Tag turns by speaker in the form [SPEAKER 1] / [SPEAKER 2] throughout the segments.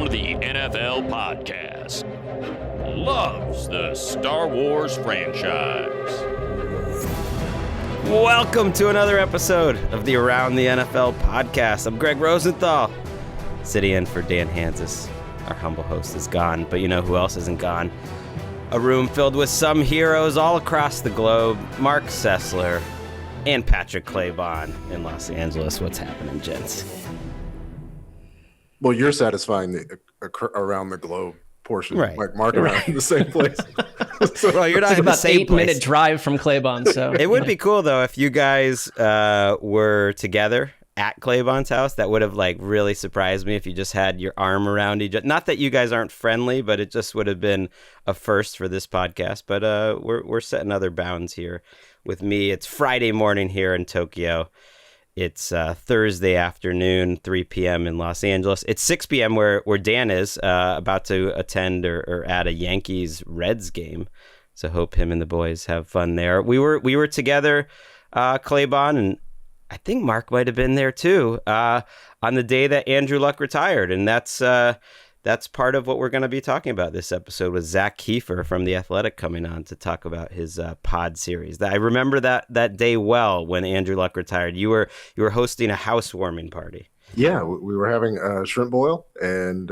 [SPEAKER 1] Around the NFL podcast. Loves the Star Wars franchise.
[SPEAKER 2] Welcome to another episode of the Around the NFL podcast. I'm Gregg Rosenthal, sitting in for Dan Hansis. Our humble host is gone, but you know who else isn't gone? A room filled with some heroes all across the globe. Marc Sessler and Patrick Claybon in Los Angeles. What's happening, gents?
[SPEAKER 3] Well, you're satisfying the around the globe portion,
[SPEAKER 2] right?
[SPEAKER 3] Like Marc around in the same place.
[SPEAKER 2] So, well, you're not
[SPEAKER 4] it's
[SPEAKER 2] in the
[SPEAKER 4] about
[SPEAKER 2] same
[SPEAKER 4] 8-minute
[SPEAKER 2] place.
[SPEAKER 4] drive from Claybon. So
[SPEAKER 2] It would be cool though if you guys were together at Claybon's house. That would have like really surprised me if you just had your arm around each other. Not that you guys aren't friendly, but it just would have been a first for this podcast. But we're setting other bounds here with me. It's Friday morning here in Tokyo. It's Thursday afternoon, 3 p.m. in Los Angeles. It's 6 p.m. where Dan is about to attend or at a Yankees-Reds game. So hope him and the boys have fun there. We were together, Claybon, and I think Marc might have been there too, on the day that Andrew Luck retired. And that's part of what we're going to be talking about this episode with Zak Keefer from The Athletic coming on to talk about his pod series. I remember that day well when Andrew Luck retired. You were hosting a housewarming party.
[SPEAKER 3] Yeah, we were having a shrimp boil, and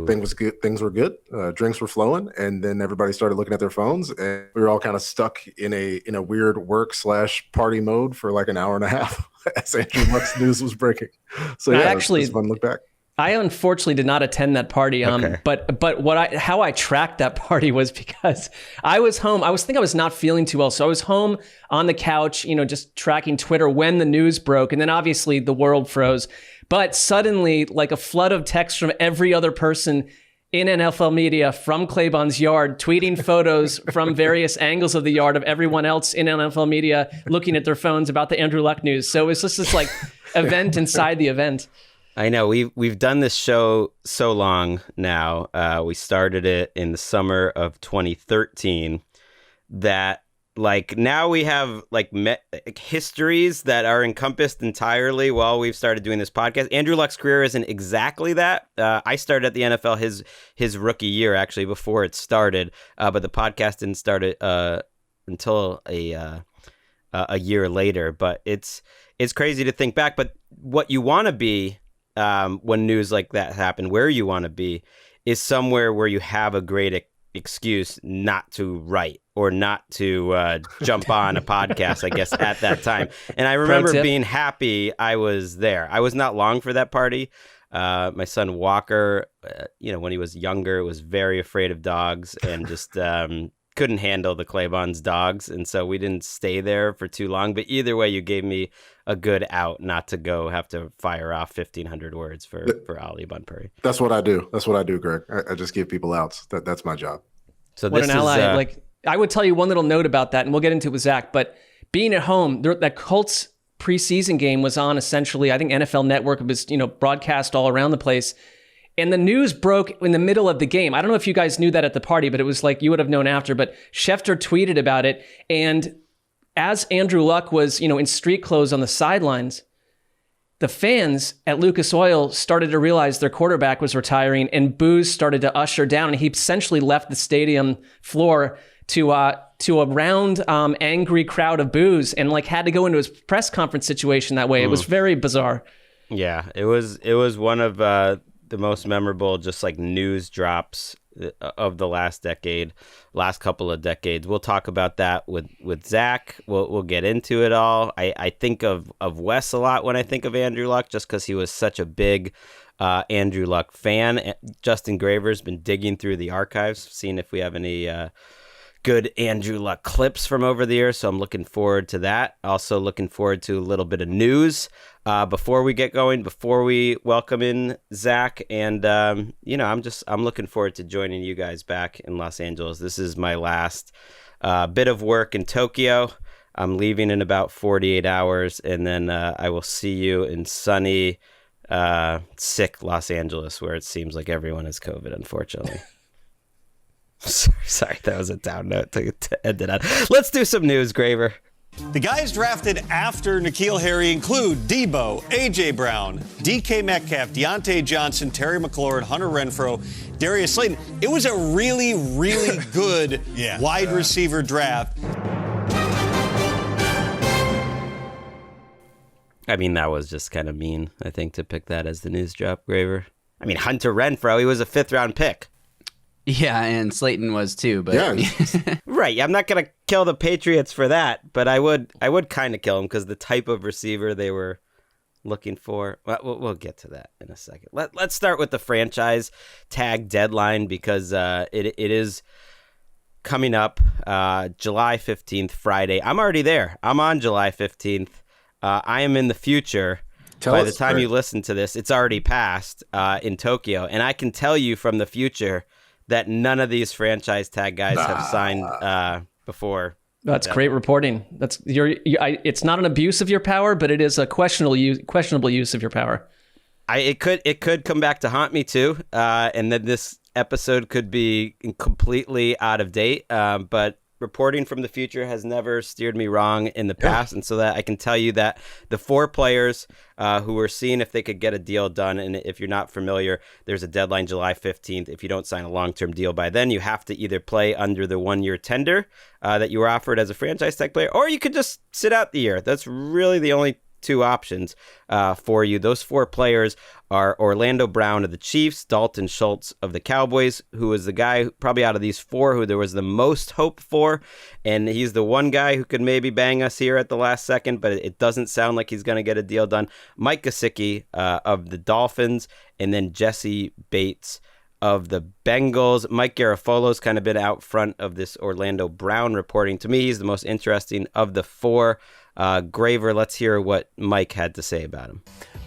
[SPEAKER 3] things were good. Drinks were flowing, and then everybody started looking at their phones, and we were all kind of stuck in a weird work/party mode for like an hour and a half as Andrew Luck's news was breaking. So yeah, it was fun to look back.
[SPEAKER 4] I unfortunately did not attend that party.
[SPEAKER 2] Okay.
[SPEAKER 4] But how I tracked that party was because I was home. I was not feeling too well, so I was home on the couch, just tracking Twitter when the news broke, and then obviously the world froze. But suddenly, like a flood of texts from every other person in NFL media from Claybon's yard, tweeting photos from various angles of the yard of everyone else in NFL media looking at their phones about the Andrew Luck news. So it's just this like event inside the event.
[SPEAKER 2] I know we've done this show so long now. We started it in the summer of 2013 that like now we have like histories that are encompassed entirely while we've started doing this podcast. Andrew Luck's career isn't exactly that. I started at the NFL his rookie year, actually, before it started. But the podcast didn't start until a year later. But it's crazy to think back. But what you want to be when news like that happen, where you want to be is somewhere where you have a great excuse not to write or not to jump on a podcast, I guess, at that time. And I remember being happy I was there. I was not long for that party. My son Walker, when he was younger, was very afraid of dogs and just couldn't handle the Claybon's dogs. And so we didn't stay there for too long. But either way, you gave me a good out not to go have to fire off 1,500 words for Ali Bunpuri.
[SPEAKER 3] That's what I do. Gregg. I just give people outs. That's my job.
[SPEAKER 2] So
[SPEAKER 4] what
[SPEAKER 2] this
[SPEAKER 4] an ally.
[SPEAKER 2] is
[SPEAKER 4] I would tell you one little note about that, and we'll get into it with Zach, but being at home, that Colts preseason game was on essentially, I think NFL Network was, broadcast all around the place. And the news broke in the middle of the game. I don't know if you guys knew that at the party, but it was like you would have known after. But Schefter tweeted about it. And as Andrew Luck was, in street clothes on the sidelines, the fans at Lucas Oil started to realize their quarterback was retiring, and boos started to usher down. And he essentially left the stadium floor to a round, angry crowd of boos, and like had to go into his press conference situation that way. It was very bizarre.
[SPEAKER 2] Yeah, it was one of the most memorable just like news drops of the last couple of decades. We'll talk about that with Zach. We'll get into it all. I think of Wes a lot when I think of Andrew Luck, just because he was such a big Andrew Luck fan. Justin Graver's been digging through the archives, seeing if we have any good Andrew Luck clips from over the years, so I'm looking forward to that. Also looking forward to a little bit of news before we get going, before we welcome in Zach. And I'm looking forward to joining you guys back in Los Angeles. This is my last bit of work in Tokyo. I'm leaving in about 48 hours, and then I will see you in sunny, sick Los Angeles, where it seems like everyone has COVID, unfortunately. Sorry, that was a down note to end it on. Let's do some news, Graver.
[SPEAKER 5] The guys drafted after N'Keal Harry include Debo, A.J. Brown, DK Metcalf, Deontay Johnson, Terry McLaurin, Hunter Renfrow, Darius Slayton. It was a really, really good wide receiver draft.
[SPEAKER 2] I mean, that was just kind of mean, I think, to pick that as the news drop, Graver. I mean, Hunter Renfrow, he was a 5th-round pick.
[SPEAKER 6] Yeah, and Slayton was too, but
[SPEAKER 2] right. I'm not gonna kill the Patriots for that, but I would kind of kill him because the type of receiver they were looking for. Well, we'll get to that in a second. Let's start with the franchise tag deadline because it is coming up July 15th, Friday. I'm already there. I'm on July 15th. I am in the future. By the time you listen to this, it's already passed in Tokyo, and I can tell you from the future that none of these franchise tag guys have signed before.
[SPEAKER 4] That's great reporting. That's it's not an abuse of your power, but it is a questionable use of your power.
[SPEAKER 2] It could come back to haunt me too, and then this episode could be completely out of date. But reporting from the future has never steered me wrong in the past, and so that I can tell you that the 4 players who were seeing if they could get a deal done, and if you're not familiar, there's a deadline July 15th. If you don't sign a long-term deal by then, you have to either play under the 1-year tender that you were offered as a franchise tag player, or you could just sit out the year. That's really the only 2 options for you. Those 4 players are Orlando Brown of the Chiefs, Dalton Schultz of the Cowboys, who was the guy probably out of these 4 who there was the most hope for, and he's the one guy who could maybe bang us here at the last second, but it doesn't sound like he's going to get a deal done. Mike Gesicki of the Dolphins, and then Jessie Bates of the Bengals. Mike Garafolo's kind of been out front of this Orlando Brown reporting. To me, he's the most interesting of the 4. Graver, let's hear what Mike had to say about him.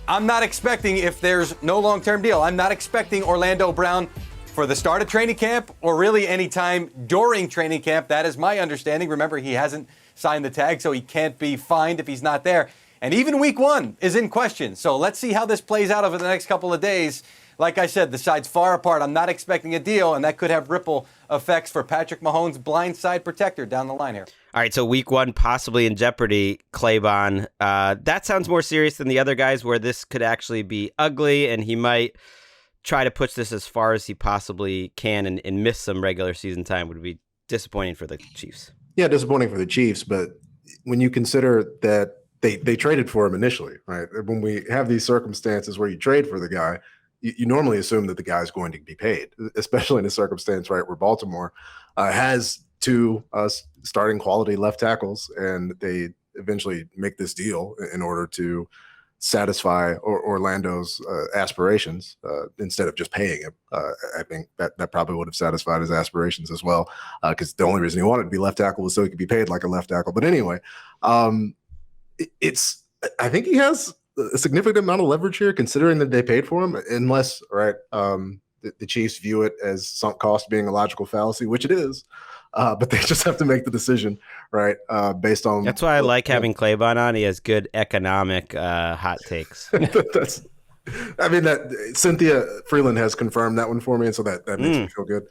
[SPEAKER 5] I'm not expecting, if there's no long-term deal, I'm not expecting Orlando Brown for the start of training camp or really any time during training camp. That is my understanding. Remember, he hasn't signed the tag, so he can't be fined if he's not there. And even week 1 is in question. So let's see how this plays out over the next couple of days. Like I said, the sides far apart. I'm not expecting a deal, and that could have ripple effects for Patrick Mahomes' blindside protector down the line here.
[SPEAKER 2] All right, so week 1 possibly in jeopardy, Claybon. That sounds more serious than the other guys where this could actually be ugly, and he might try to push this as far as he possibly can and miss some regular season time. Would be disappointing for the Chiefs.
[SPEAKER 3] Yeah, disappointing for the Chiefs, but when you consider that they traded for him initially, right? When we have these circumstances where you trade for the guy, you normally assume that the guy's going to be paid, especially in a circumstance, right, where Baltimore has 2 starting quality left tackles, and they eventually make this deal in order to satisfy Orlando's aspirations instead of just paying him. I think that probably would have satisfied his aspirations as well, because the only reason he wanted to be left tackle was so he could be paid like a left tackle. But anyway, I think he has a significant amount of leverage here, considering that they paid for him, unless, right, the Chiefs view it as sunk cost being a logical fallacy, which it is. But they just have to make the decision, right, based on...
[SPEAKER 2] That's why I like having Claybon on. He has good economic hot takes.
[SPEAKER 3] That Cynthia Freeland has confirmed that one for me, and so that makes me feel good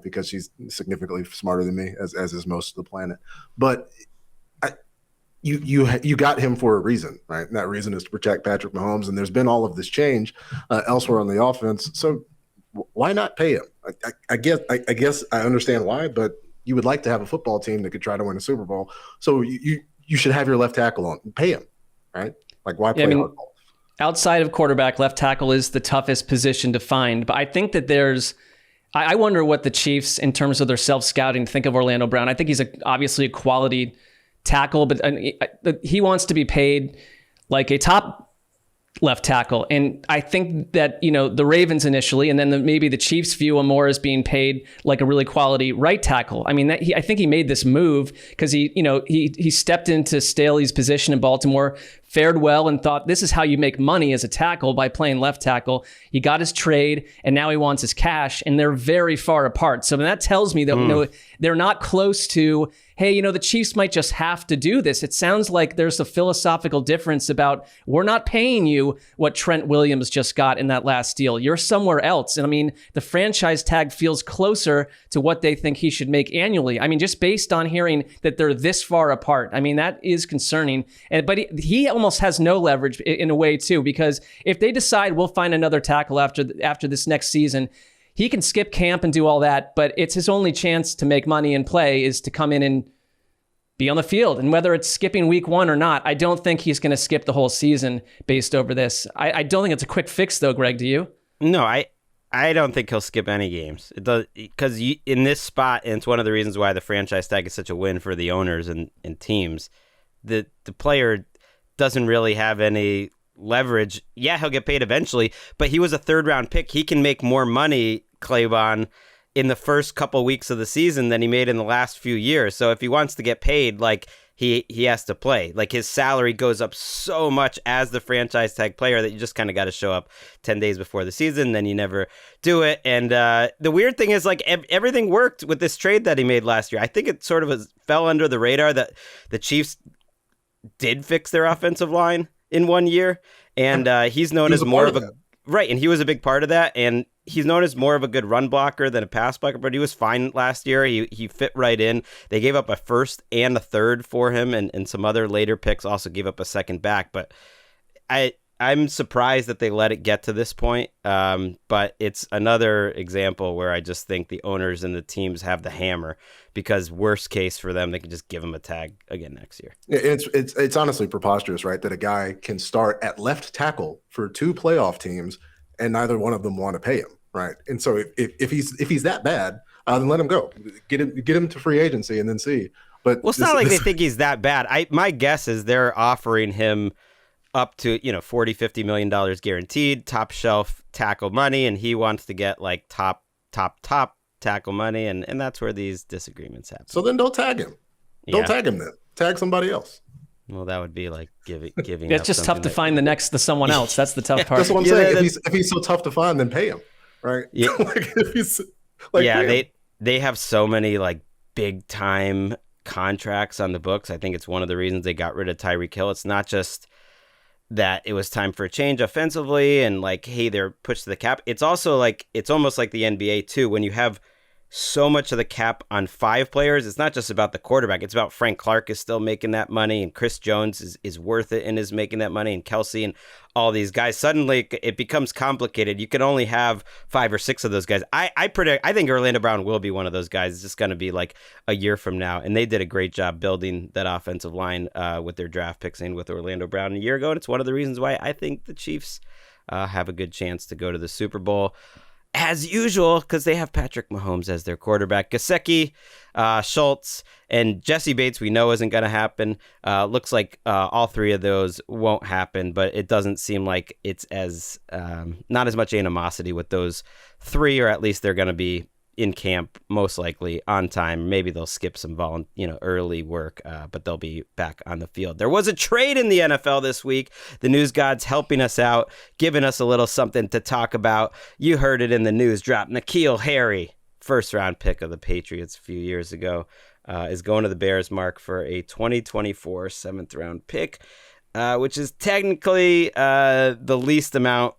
[SPEAKER 3] because she's significantly smarter than me, as is most of the planet. But you got him for a reason, right? And that reason is to protect Patrick Mahomes, and there's been all of this change elsewhere on the offense, so why not pay him? I guess I understand why, but you would like to have a football team that could try to win a Super Bowl. So you should have your left tackle on. Pay him, right? Like, why play hardball?
[SPEAKER 4] Outside of quarterback, left tackle is the toughest position to find. But I think that I wonder what the Chiefs, in terms of their self-scouting, think of Orlando Brown. I think he's obviously a quality tackle, but he wants to be paid like a top left tackle. And I think that, the Ravens initially, and then maybe the Chiefs view him more as being paid like a really quality right tackle. I mean, I think he made this move because he stepped into Staley's position in Baltimore, fared well and thought this is how you make money as a tackle by playing left tackle. He got his trade and now he wants his cash, and they're very far apart. So that tells me that they're not close to, hey, the Chiefs might just have to do this. It sounds like there's a philosophical difference about, we're not paying you what Trent Williams just got in that last deal. You're somewhere else. And I mean, the franchise tag feels closer to what they think he should make annually. I mean, just based on hearing that they're this far apart, I mean, that is concerning. But he almost has no leverage in a way too, because if they decide we'll find another tackle after this next season, he can skip camp and do all that, but it's his only chance to make money and play is to come in and be on the field. And whether it's skipping week 1 or not, I don't think he's going to skip the whole season based over this. I don't think it's a quick fix though, Greg, do you?
[SPEAKER 2] No, I don't think he'll skip any games. It does, because in this spot, and it's one of the reasons why the franchise tag is such a win for the owners and teams, the player doesn't really have any leverage. Yeah, he'll get paid eventually, but he was a 3rd-round pick. He can make more money, Claybon, in the first couple weeks of the season than he made in the last few years. So if he wants to get paid, like, he has to play. Like, his salary goes up so much as the franchise tag player that you just kind of got to show up 10 days before the season, then you never do it. And the weird thing is, like, everything worked with this trade that he made last year. I think it sort of fell under the radar that the Chiefs did fix their offensive line in 1 year, and he's known as more of a right, and he was a big part of that, and he's known as more of a good run blocker than a pass blocker, but he was fine last year. He fit right in. They gave up a 1st and a 3rd for him, and some other later picks also gave up a 2nd back, but I'm surprised that they let it get to this point, but it's another example where I just think the owners and the teams have the hammer, because worst case for them, they can just give him a tag again next year.
[SPEAKER 3] It's honestly preposterous, right, that a guy can start at left tackle for 2 playoff teams and neither one of them want to pay him, right? And so if he's that bad, then let him go. Get him to free agency and then see. But
[SPEAKER 2] it's not like they think he's that bad. My guess is they're offering him up to $40-50 million guaranteed, top shelf tackle money, and he wants to get like top tackle money, and that's where these disagreements happen.
[SPEAKER 3] So then don't tag him. Don't tag him then. Tag somebody else.
[SPEAKER 2] Well, that would be like giving.
[SPEAKER 4] It's just tough to find the someone else. That's the tough part.
[SPEAKER 3] That's what I'm saying. If he's so tough to find, then pay him, right?
[SPEAKER 2] Yeah. They have so many like big time contracts on the books. I think it's one of the reasons they got rid of Tyreek Hill. It's not just that it was time for a change offensively and like, hey, they're pushed to the cap. It's also like, it's almost like the NBA too. When you have so much of the cap on 5 players, it's not just about the quarterback. It's about Frank Clark is still making that money, and Chris Jones is worth it and is making that money, and Kelsey and all these guys. Suddenly it becomes complicated. You can only have 5 or 6 of those guys. I think Orlando Brown will be one of those guys. It's just going to be like a year from now. And they did a great job building that offensive line with their draft picks and with Orlando Brown a year ago. And it's one of the reasons why I think the Chiefs have a good chance to go to the Super Bowl. As usual, because they have Patrick Mahomes as their quarterback. Gesicki, Schultz, and Jessie Bates we know isn't going to happen. Looks like all 3 of those won't happen, but it doesn't seem like it's as not as much animosity with those 3, or at least they're going to be in camp most likely on time. Maybe they'll skip some early work, but they'll be back on the field. There was a trade in the NFL this week. The news gods helping us out, giving us a little something to talk about. You heard it in the news drop. N'Keal Harry, 1st-round pick of the Patriots a few years ago, is going to the Bears, Marc, for a 2024 7th-round pick, which is technically the least amount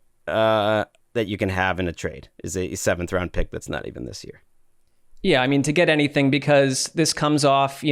[SPEAKER 2] that you can have in a trade, is a 7th-round pick that's not even this year.
[SPEAKER 4] Yeah, I mean, to get anything, because this comes off,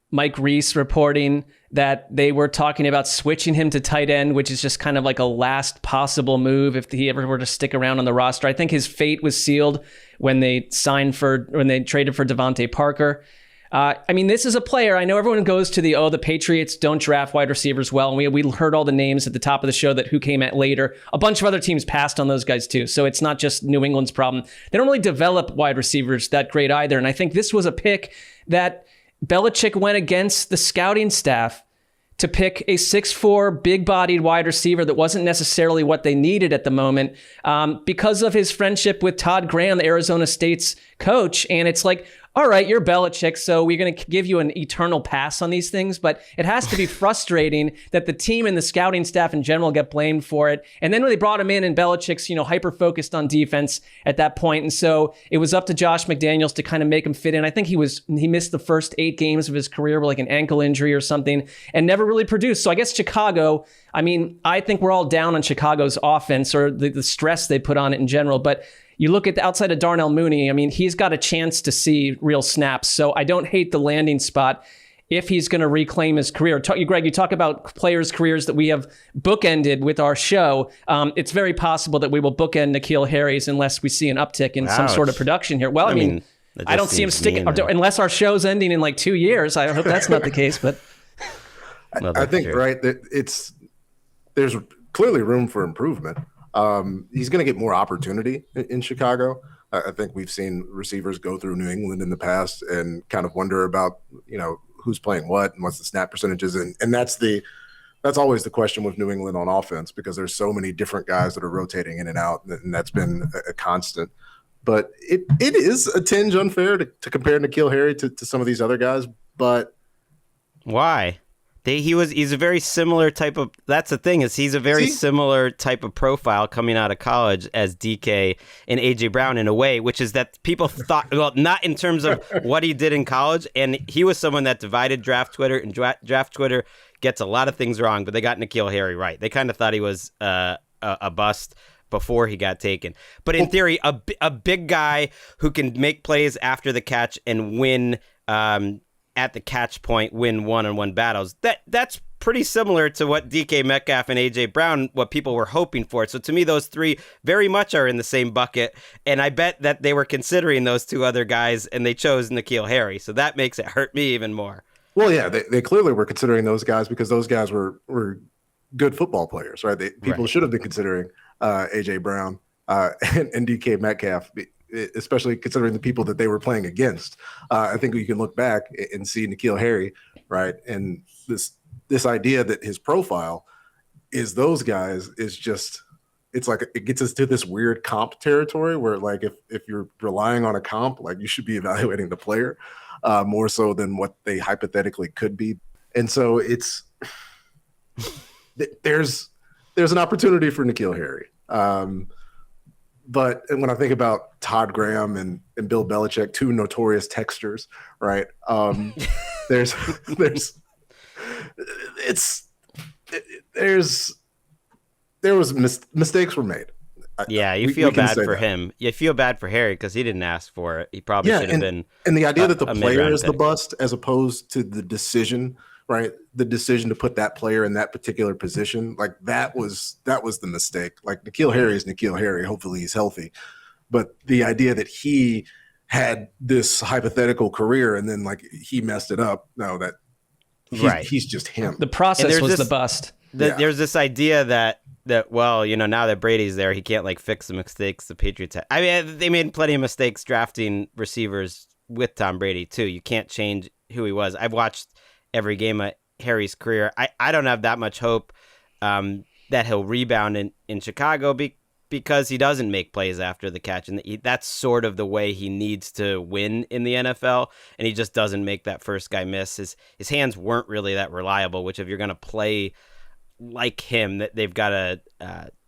[SPEAKER 4] Mike Reese reporting that they were talking about switching him to tight end, which is just kind of like a last possible move if he ever were to stick around on the roster. I think his fate was sealed when they traded for Devontae Parker. I mean, this is a player. I know everyone goes to the Patriots don't draft wide receivers well. And we heard all the names at the top of the show that who came at later. A bunch of other teams passed on those guys too. So it's not just New England's problem. They don't really develop wide receivers that great either. And I think this was a pick that Belichick went against the scouting staff to pick a 6'4", big-bodied wide receiver that wasn't necessarily what they needed at the moment because of his friendship with Todd Graham, the Arizona State's coach. And it's like, all right, you're Belichick, so we're going to give you an eternal pass on these things. But it has to be frustrating that the team and the scouting staff in general get blamed for it. And then when they brought him in and Belichick's, hyper-focused on defense at that point. And so it was up to Josh McDaniels to kind of make him fit in. I think he missed the first 8 games of his career with like an ankle injury or something and never really produced. So I guess Chicago, I think we're all down on Chicago's offense or the stress they put on it in general. But you look at the outside of Darnell Mooney, he's got a chance to see real snaps. So I don't hate the landing spot if he's going to reclaim his career. Greg, you talk about players' careers that we have bookended with our show. It's very possible that we will bookend N'Keal Harry's unless we see an uptick in some sort of production here. Well, I don't see him sticking unless our show's ending in like 2 years. I hope that's not the case, but
[SPEAKER 3] I think that there's clearly room for improvement. He's going to get more opportunity in Chicago. I think we've seen receivers go through New England in the past and kind of wonder about, who's playing what and what's the snap percentages. And that's always the question with New England on offense, because there's so many different guys that are rotating in and out, and that's been a constant. But it is a tinge unfair to compare N'Keal Harry to some of these other guys. But
[SPEAKER 2] why? He's a very similar type of. That's the thing, is he's a very similar type of profile coming out of college as DK and AJ Brown in a way, which is that people thought, well, not in terms of what he did in college, and he was someone that divided draft Twitter, and draft Twitter gets a lot of things wrong, but they got N'Keal Harry right. They kind of thought he was a bust before he got taken, but in theory, a big guy who can make plays after the catch and win. At the catch point, win one-on-one battles. That's pretty similar to what DK Metcalf and AJ Brown, what people were hoping for. So to me, those three very much are in the same bucket. And I bet that they were considering those 2 other guys and they chose N'Keal Harry. So that makes it hurt me even more.
[SPEAKER 3] Well, yeah, they clearly were considering those guys because those guys were good football players, right? People should have been considering AJ Brown and DK Metcalf, especially considering the people that they were playing against. I think you can look back and see N'Keal Harry, right? And this idea that his profile is those guys is just, it's like it gets us to this weird comp territory where, like, if you're relying on a comp, like, you should be evaluating the player more so than what they hypothetically could be. And so there's an opportunity for N'Keal Harry. But when I think about Todd Graham and Bill Belichick, 2 notorious texters, right? Mistakes were made.
[SPEAKER 2] Yeah, you feel bad for him. You feel bad for Harry because he didn't ask for it. He probably should have been. And the idea
[SPEAKER 3] that the player is the bust as opposed to the decision, right? The decision to put that player in that particular position, like that was the mistake. Like, N'Keal Harry is N'Keal Harry. Hopefully he's healthy. But the idea that he had this hypothetical career and then, like, he messed it up. No, he's just him.
[SPEAKER 4] The process was the bust.
[SPEAKER 2] There's this idea that well, now that Brady's there, he can't, like, fix the mistakes the Patriots had. I mean, they made plenty of mistakes drafting receivers with Tom Brady too. You can't change who he was. I've watched every game of Harry's career. I don't have that much hope that he'll rebound in Chicago because he doesn't make plays after the catch. And that's sort of the way he needs to win in the NFL. And he just doesn't make that first guy miss. His hands weren't really that reliable, which if you're going to play like him, that they've got to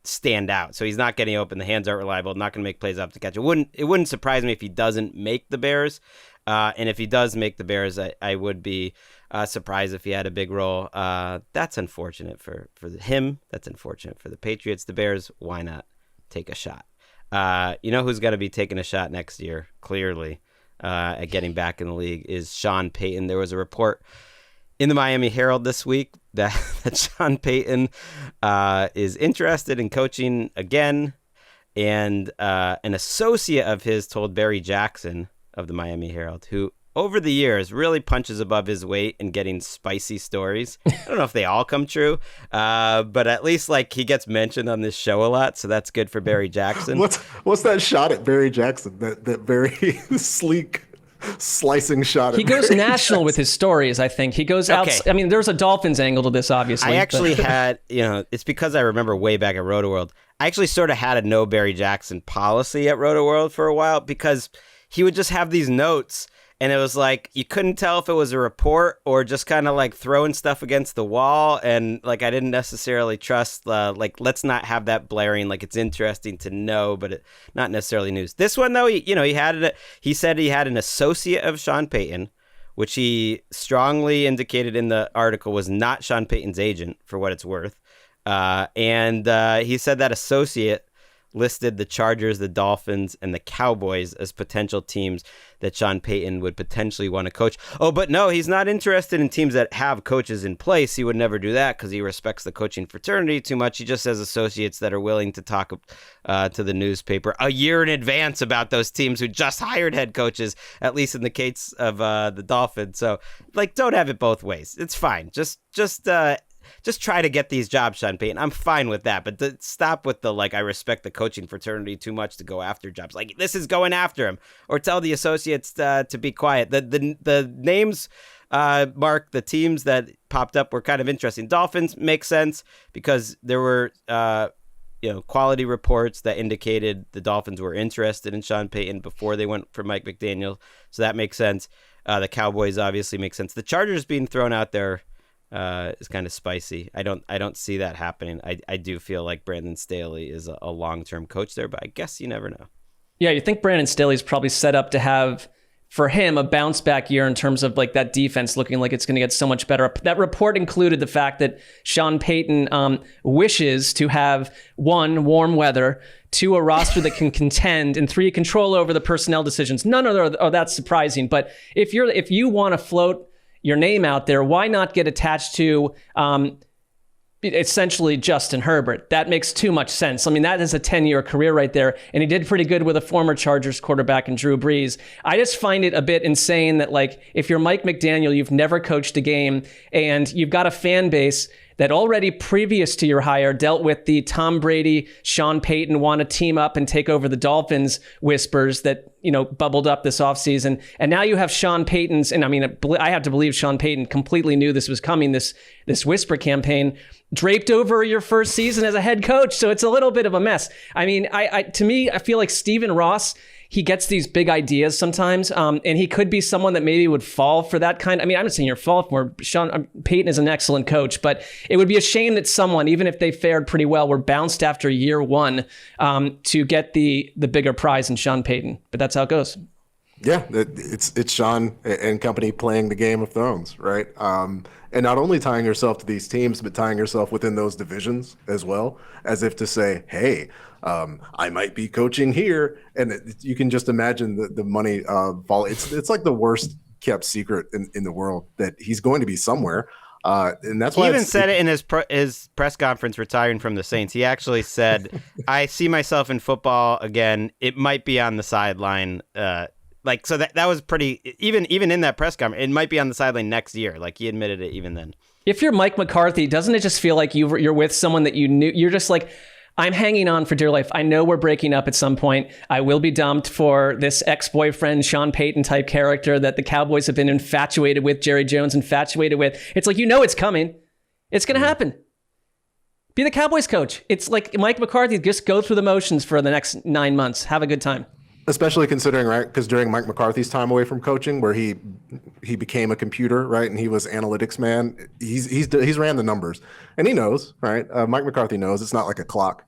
[SPEAKER 2] stand out. So he's not getting open. The hands aren't reliable. Not going to make plays after the catch. It wouldn't surprise me if he doesn't make the Bears. And if he does make the Bears, I would be surprised if he had a big role. That's unfortunate for him. That's unfortunate for the Patriots. The Bears, why not take a shot? Who's going to be taking a shot next year, clearly, at getting back in the league is Sean Payton. There was a report in the Miami Herald this week that Sean Payton is interested in coaching again. And an associate of his told Barry Jackson of the Miami Herald, who over the years really punches above his weight in getting spicy stories. I don't know if they all come true, but at least, like, he gets mentioned on this show a lot, so that's good for Barry Jackson.
[SPEAKER 3] What's that shot at Barry Jackson? That very sleek slicing shot.
[SPEAKER 4] He goes national with his stories. I think he goes out. I mean, there's a Dolphins angle to this, obviously.
[SPEAKER 2] I actually had, it's because I remember way back at RotoWorld. I actually sort of had a no Barry Jackson policy at RotoWorld for a while because he would just have these notes And it was like, you couldn't tell if it was a report or just kind of like throwing stuff against the wall. And like, I didn't necessarily trust, like, let's not have that blaring. Like, it's interesting to know, but not necessarily news. This one, though, he said he had an associate of Sean Payton, which he strongly indicated in the article was not Sean Payton's agent, for what it's worth. And he said that associate listed the Chargers, the Dolphins, and the Cowboys as potential teams that Sean Payton would potentially want to coach. Oh, but no, he's not interested in teams that have coaches in place. He would never do that because he respects the coaching fraternity too much. He just has associates that are willing to talk to the newspaper a year in advance about those teams who just hired head coaches, at least in the case of the Dolphins. So, like, don't have it both ways. It's fine. Just try to get these jobs, Sean Payton. I'm fine with that, but stop with the, like, I respect the coaching fraternity too much to go after jobs. Like, this is going after him. Or tell the associates to be quiet. The names, Mark, the teams that popped up were kind of interesting. Dolphins make sense because there were, quality reports that indicated the Dolphins were interested in Sean Payton before they went for Mike McDaniel. So that makes sense. The Cowboys obviously make sense. The Chargers being thrown out there is kind of spicy. I don't see that happening. I do feel like Brandon Staley is a long-term coach there, but I guess you never know.
[SPEAKER 4] Yeah, you think Brandon Staley's probably set up to have, for him, a bounce back year in terms of like that defense looking like it's going to get so much better. That report included the fact that Sean Payton wishes to have 1, warm weather, 2, a roster that can contend, and 3, control over the personnel decisions. None of that's surprising. But if you want to float your name out there, why not get attached to essentially Justin Herbert? That makes too much sense. I mean, that is a 10-year career right there, and he did pretty good with a former Chargers quarterback in Drew Brees. I just find it a bit insane that, like, if you're Mike McDaniel, you've never coached a game, and you've got a fan base that already previous to your hire dealt with the Tom Brady, Sean Payton want to team up and take over the Dolphins whispers that, bubbled up this offseason. And now you have Sean Payton's, and I mean, I have to believe Sean Payton completely knew this was coming, this whisper campaign, draped over your first season as a head coach. So it's a little bit of a mess. I mean, to me, I feel like Stephen Ross, he gets these big ideas sometimes, and he could be someone that maybe would fall for that kind. I mean, I'm not saying you're fall for Sean Payton is an excellent coach, but it would be a shame that someone, even if they fared pretty well, were bounced after year 1 to get the bigger prize in Sean Payton. But that's how it goes.
[SPEAKER 3] Yeah, it's Sean and company playing the Game of Thrones, right? And not only tying yourself to these teams, but tying yourself within those divisions as well, as if to say, hey, I might be coaching here. And you can just imagine the money fall. It's like the worst kept secret in the world that he's going to be somewhere. And that's why
[SPEAKER 2] he even said it in his press conference retiring from the Saints. He actually said, I see myself in football again. It might be on the sideline. So that was pretty, even in that press conference, it might be on the sideline next year. Like, he admitted it even then. If
[SPEAKER 4] you're Mike McCarthy, doesn't it just feel like you're with someone that you knew? You're just like, I'm hanging on for dear life. I know we're breaking up at some point. I will be dumped for this ex-boyfriend, Sean Payton type character that the Cowboys have been infatuated with, Jerry Jones infatuated with. It's like, it's coming. It's going to happen. Be the Cowboys coach. It's like Mike McCarthy, just go through the motions for the next 9 months. Have a good time.
[SPEAKER 3] Especially considering, right, because during Mike McCarthy's time away from coaching, where he became a computer, right, and he was analytics man, he's ran the numbers, and he knows, right. Mike McCarthy knows it's not like a clock.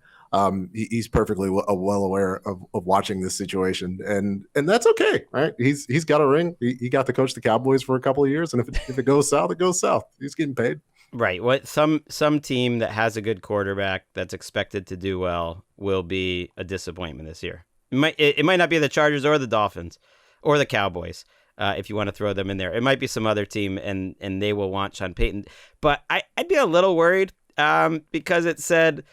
[SPEAKER 3] He's perfectly well aware of watching this situation, and that's okay, right. He's got a ring. He got to coach the Cowboys for a couple of years, and if it goes south, it goes south. He's getting paid.
[SPEAKER 2] Right. What some team that has a good quarterback that's expected to do well will be a disappointment this year. It might not be the Chargers or the Dolphins or the Cowboys, if you want to throw them in there. It might be some other team, and they will want Sean Payton. But I'd be a little worried because it said,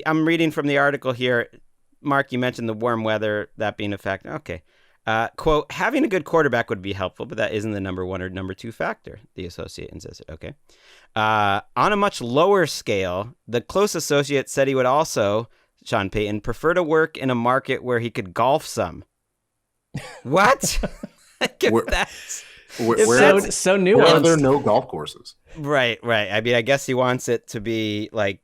[SPEAKER 2] I'm reading from the article here, Mark, you mentioned the warm weather, that being a factor. Okay. Quote, having a good quarterback would be helpful, but that isn't the number 1 or number 2 factor, the associate insisted. Okay. On a much lower scale, the close associate said he would also, Sean Payton, prefer to work in a market where he could golf some. What?
[SPEAKER 4] So nuanced.
[SPEAKER 3] Where are there no golf courses?
[SPEAKER 2] Right. I mean, I guess he wants it to be like,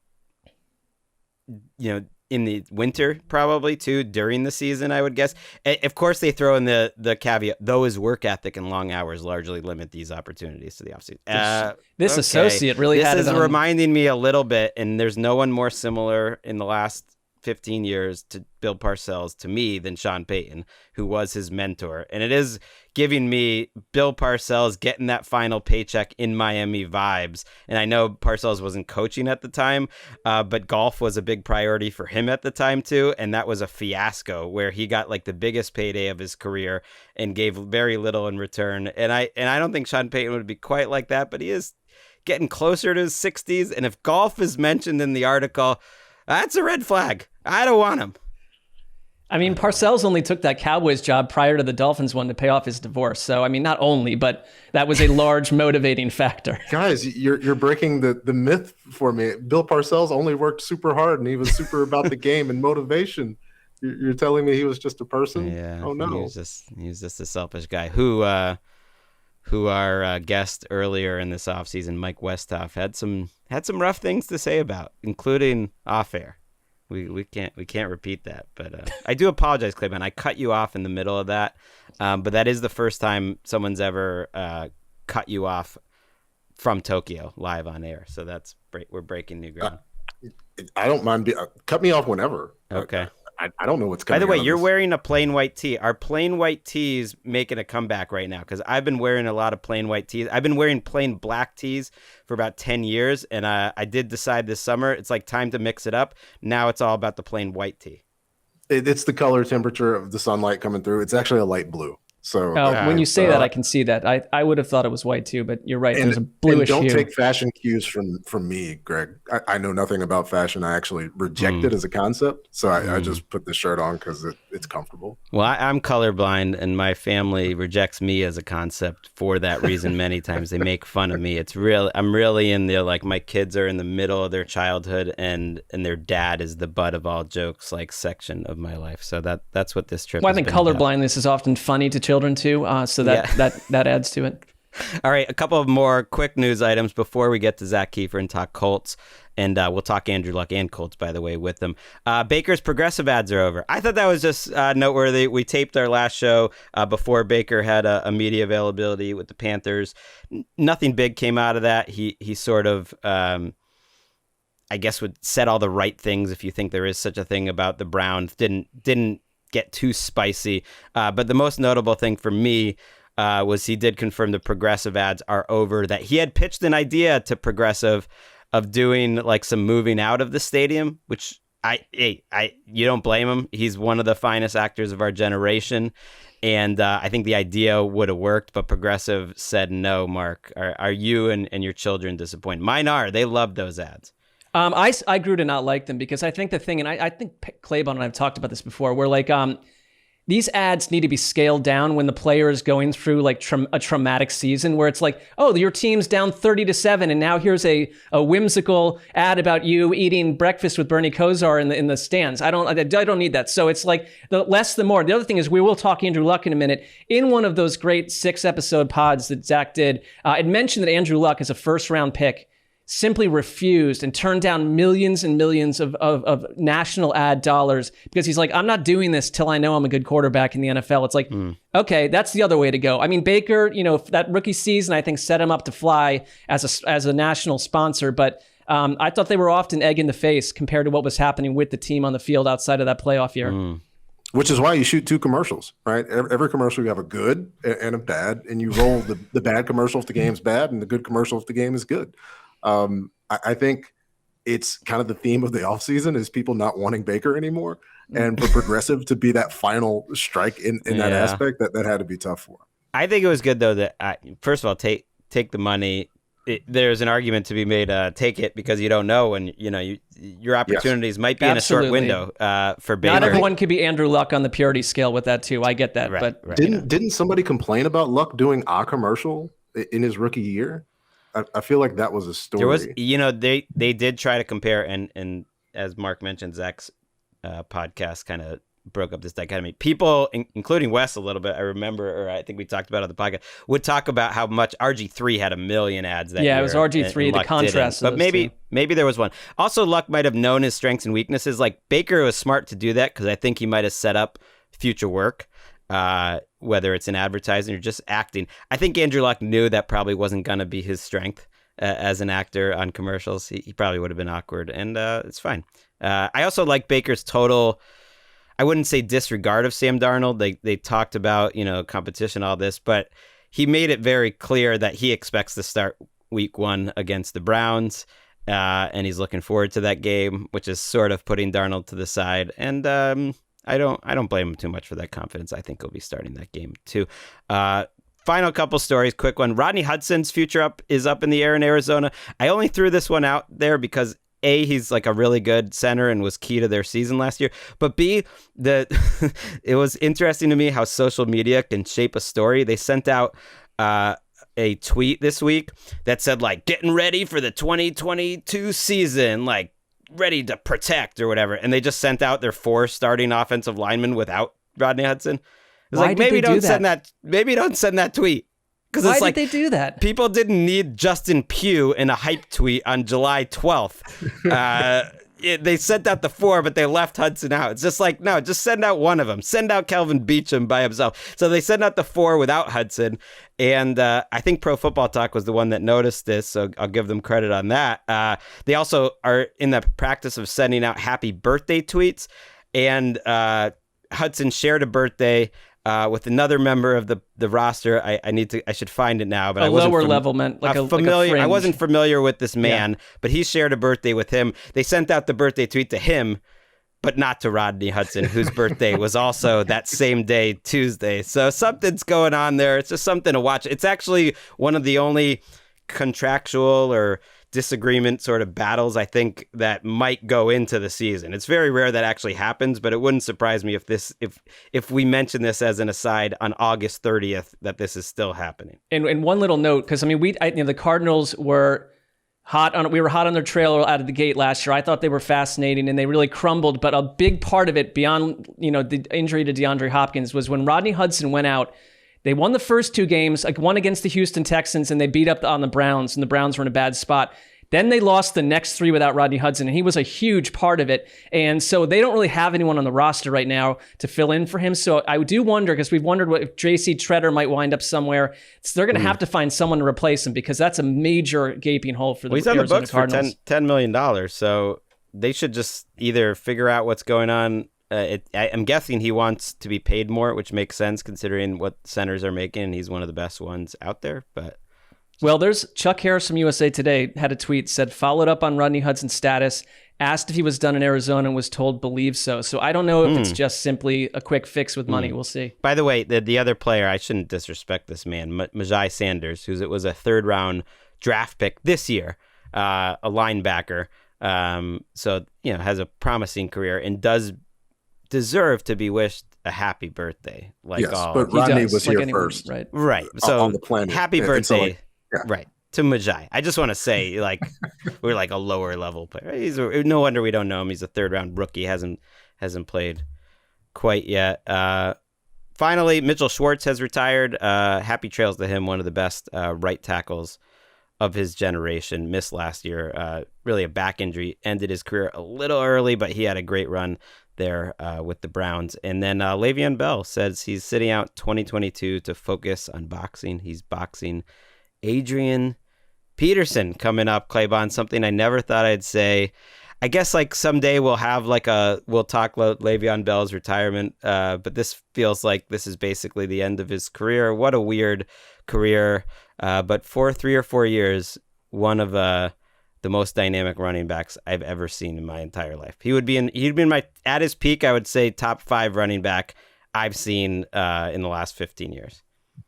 [SPEAKER 2] in the winter, probably too, during the season, I would guess. Of course, they throw in the caveat, though his work ethic and long hours largely limit these opportunities to the offseason.
[SPEAKER 4] This associate really had it on.
[SPEAKER 2] This is reminding me a little bit, and there's no one more similar in the last 15 years to Bill Parcells to me than Sean Payton, who was his mentor. And it is giving me Bill Parcells getting that final paycheck in Miami vibes. And I know Parcells wasn't coaching at the time, but golf was a big priority for him at the time too. And that was a fiasco where he got like the biggest payday of his career and gave very little in return. And I don't think Sean Payton would be quite like that, but he is getting closer to his 60s. And if golf is mentioned in the article, that's a red flag. I don't want him.
[SPEAKER 4] I mean, Parcells only took that Cowboys job prior to the Dolphins one to pay off his divorce. So, I mean, not only, but that was a large motivating factor.
[SPEAKER 3] Guys, you're breaking the myth for me. Bill Parcells only worked super hard, and he was super about the game and motivation. You're telling me he was just a person?
[SPEAKER 2] Yeah.
[SPEAKER 3] Oh, no.
[SPEAKER 2] He was just a selfish guy who our guest earlier in this offseason, Mike Westhoff, had some rough things to say about, including off air. We can't repeat that, but I do apologize, Claybon. I cut you off in the middle of that, but that is the first time someone's ever cut you off from Tokyo live on air. So we're breaking new ground.
[SPEAKER 3] I don't mind. Cut me off whenever.
[SPEAKER 2] Okay.
[SPEAKER 3] I don't know what's coming.
[SPEAKER 2] By the way,
[SPEAKER 3] out
[SPEAKER 2] you're
[SPEAKER 3] of this.
[SPEAKER 2] wearing a plain white tee. Are plain white tees making a comeback right now? Because I've been wearing a lot of plain white tees. I've been wearing plain black tees for about 10 years, and I did decide this summer it's like time to mix it up. Now it's all about the plain white tee.
[SPEAKER 3] It's the color temperature of the sunlight coming through. It's actually a light blue. So
[SPEAKER 4] when you say that, I can see that. I would have thought it was white too, but you're right. There's a bluish
[SPEAKER 3] and don't
[SPEAKER 4] hue.
[SPEAKER 3] take fashion cues from me, Greg. I know nothing about fashion. I actually reject it as a concept. So I just put the shirt on because it's comfortable.
[SPEAKER 2] Well, I'm colorblind, and my family rejects me as a concept for that reason. Many times they make fun of me. I'm really in the, like, my kids are in the middle of their childhood, and their dad is the butt of all jokes, like, section of my life. So that's what this trip.
[SPEAKER 4] Well, I think colorblindness is often funny to children too, so that adds to it.
[SPEAKER 2] All right, a couple of more quick news items before we get to Zak Keefer and talk Colts, and we'll talk Andrew Luck and Colts, by the way, with them. Baker's progressive ads are over. I thought that was just noteworthy. We taped our last show before Baker had a media availability with the Panthers. Nothing big came out of that. He sort of, I guess, would said all the right things, if you think there is such a thing, about the Browns. Didn't get too spicy. But the most notable thing for me was he did confirm the progressive ads are over, that he had pitched an idea to Progressive of doing like some moving out of the stadium, which you don't blame him. He's one of the finest actors of our generation. And I think the idea would have worked, but Progressive said no. Marc, are you and your children disappointed? Mine are. They love those ads.
[SPEAKER 4] I grew to not like them because I think the thing, and I think Claybon and I have talked about this before, where like these ads need to be scaled down when the player is going through like a traumatic season, where it's like, oh, your team's down 30-7, and now here's a whimsical ad about you eating breakfast with Bernie Kosar in the stands. I don't need that. So it's like the less the more. The other thing is, we will talk Andrew Luck in a minute. In one of those great 6-episode pods that Zach did, it mentioned that Andrew Luck is a first-round pick simply refused and turned down millions and millions of national ad dollars because he's like, I'm not doing this till I know I'm a good quarterback in the NFL. It's like, okay, that's the other way to go. I mean, Baker, that rookie season, I think, set him up to fly as a national sponsor, but I thought they were often egg in the face compared to what was happening with the team on the field outside of that playoff year.
[SPEAKER 3] Which is why you shoot 2 commercials, right? Every commercial, you have a good and a bad, and you roll the bad commercial if the game's bad and the good commercial if the game is good. I think it's kind of the theme of the offseason is people not wanting Baker anymore, and for Progressive to be that final strike in that aspect, that had to be tough for him.
[SPEAKER 2] I think it was good though that first of all, take the money. There's an argument to be made. Take it because you don't know, and your opportunities might be in a short window for Baker.
[SPEAKER 4] Not everyone could be Andrew Luck on the purity scale with that too. I get that,
[SPEAKER 2] right,
[SPEAKER 4] but
[SPEAKER 2] right,
[SPEAKER 3] didn't somebody complain about Luck doing a commercial in his rookie year? I feel like that was a story.
[SPEAKER 2] There was, they did try to compare, and as Marc mentioned, Zach's podcast kind of broke up this dichotomy. People, including Wes a little bit, I remember, or I think we talked about it on the podcast, would talk about how much RG3 had 1 million ads that year.
[SPEAKER 4] Yeah, it was RG3, the contrast.
[SPEAKER 2] But maybe there was one. Also, Luck might have known his strengths and weaknesses. Like, Baker was smart to do that because I think he might have set up future work, whether it's in advertising or just acting. I think Andrew Luck knew that probably wasn't going to be his strength as an actor on commercials. He probably would have been awkward, and it's fine. I also like Baker's total, I wouldn't say disregard of Sam Darnold. They talked about, competition, all this, but he made it very clear that he expects to start week 1 against the Browns, and he's looking forward to that game, which is sort of putting Darnold to the side. And I don't blame him too much for that confidence. I think he'll be starting that game too. Final couple stories, quick one. Rodney Hudson's future is up in the air in Arizona. I only threw this one out there because A, he's like a really good center and was key to their season last year. But B, it was interesting to me how social media can shape a story. They sent out a tweet this week that said, like, getting ready for the 2022 season, like, ready to protect or whatever. And they just sent out their 4 starting offensive linemen without Rodney Hudson. It's like, maybe don't send that tweet. Because
[SPEAKER 4] Why
[SPEAKER 2] it's
[SPEAKER 4] did
[SPEAKER 2] like,
[SPEAKER 4] they do that?
[SPEAKER 2] People didn't need Justin Pugh in a hype tweet on July 12th. They sent out the 4, but they left Hudson out. It's just like, no, just send out one of them. Send out Kelvin Beachum by himself. So they sent out the 4 without Hudson. And I think Pro Football Talk was the one that noticed this, so I'll give them credit on that. They also are in the practice of sending out happy birthday tweets. And Hudson shared a birthday with another member of the roster. I should find it now, but I wasn't
[SPEAKER 4] lower level meant like a
[SPEAKER 2] familiar.
[SPEAKER 4] Like a
[SPEAKER 2] I wasn't familiar with this man, but he shared a birthday with him. They sent out the birthday tweet to him, but not to Rodney Hudson, whose birthday was also that same day, Tuesday. So something's going on there. It's just something to watch. It's actually one of the only contractual or disagreement sort of battles I think that might go into the season. It's very rare that actually happens, but it wouldn't surprise me if we mention this as an aside on August 30th that this is still happening.
[SPEAKER 4] And one little note, because I mean, the Cardinals were hot on their trail out of the gate last year. I thought they were fascinating and they really crumbled, but a big part of it beyond the injury to DeAndre Hopkins was when Rodney Hudson went out. They won the first 2 games, like one against the Houston Texans, and they beat up on the Browns, and the Browns were in a bad spot. Then they lost the next 3 without Rodney Hudson, and he was a huge part of it. And so they don't really have anyone on the roster right now to fill in for him. So I do wonder, because we've wondered if J.C. Treader might wind up somewhere. So they're going to have to find someone to replace him, because that's a major gaping hole for the
[SPEAKER 2] Arizona Cardinals. He's on the books for $10 million, so they should just either figure out what's going on. I'm guessing he wants to be paid more, which makes sense considering what centers are making, and he's one of the best ones out there. But
[SPEAKER 4] there's Chuck Harris from USA Today had a tweet, said, followed up on Rodney Hudson's status, asked if he was done in Arizona and was told believe so. So I don't know if it's just simply a quick fix with money. We'll see. By
[SPEAKER 2] the way, the other player, I shouldn't disrespect this man, Majai Sanders, who was a 3rd-round draft pick this year, a linebacker. So, has a promising career and does deserve to be wished a happy birthday.
[SPEAKER 3] But Rodney was here first.
[SPEAKER 2] Right. So
[SPEAKER 3] on the planet.
[SPEAKER 2] Happy birthday. Right. To Majai. I just want to say, we're like a lower level player. No wonder we don't know him. He's a 3rd-round rookie. Hasn't played quite yet. Finally, Mitchell Schwartz has retired. Happy trails to him. One of the best right tackles of his generation. Missed last year. Really a back injury. Ended his career a little early, but he had a great run there with the Browns. And then Le'Veon Bell says he's sitting out 2022 to focus on boxing. He's boxing Adrian Peterson coming up, Claybon, something I never thought I'd say. I guess someday we'll have we'll talk about Le'Veon Bell's retirement, but this feels like this is basically the end of his career. What a weird career. But for 3 or 4 years, one of the most dynamic running backs I've ever seen in my entire life. He'd been at his peak, I would say top 5 running back I've seen in the last 15 years.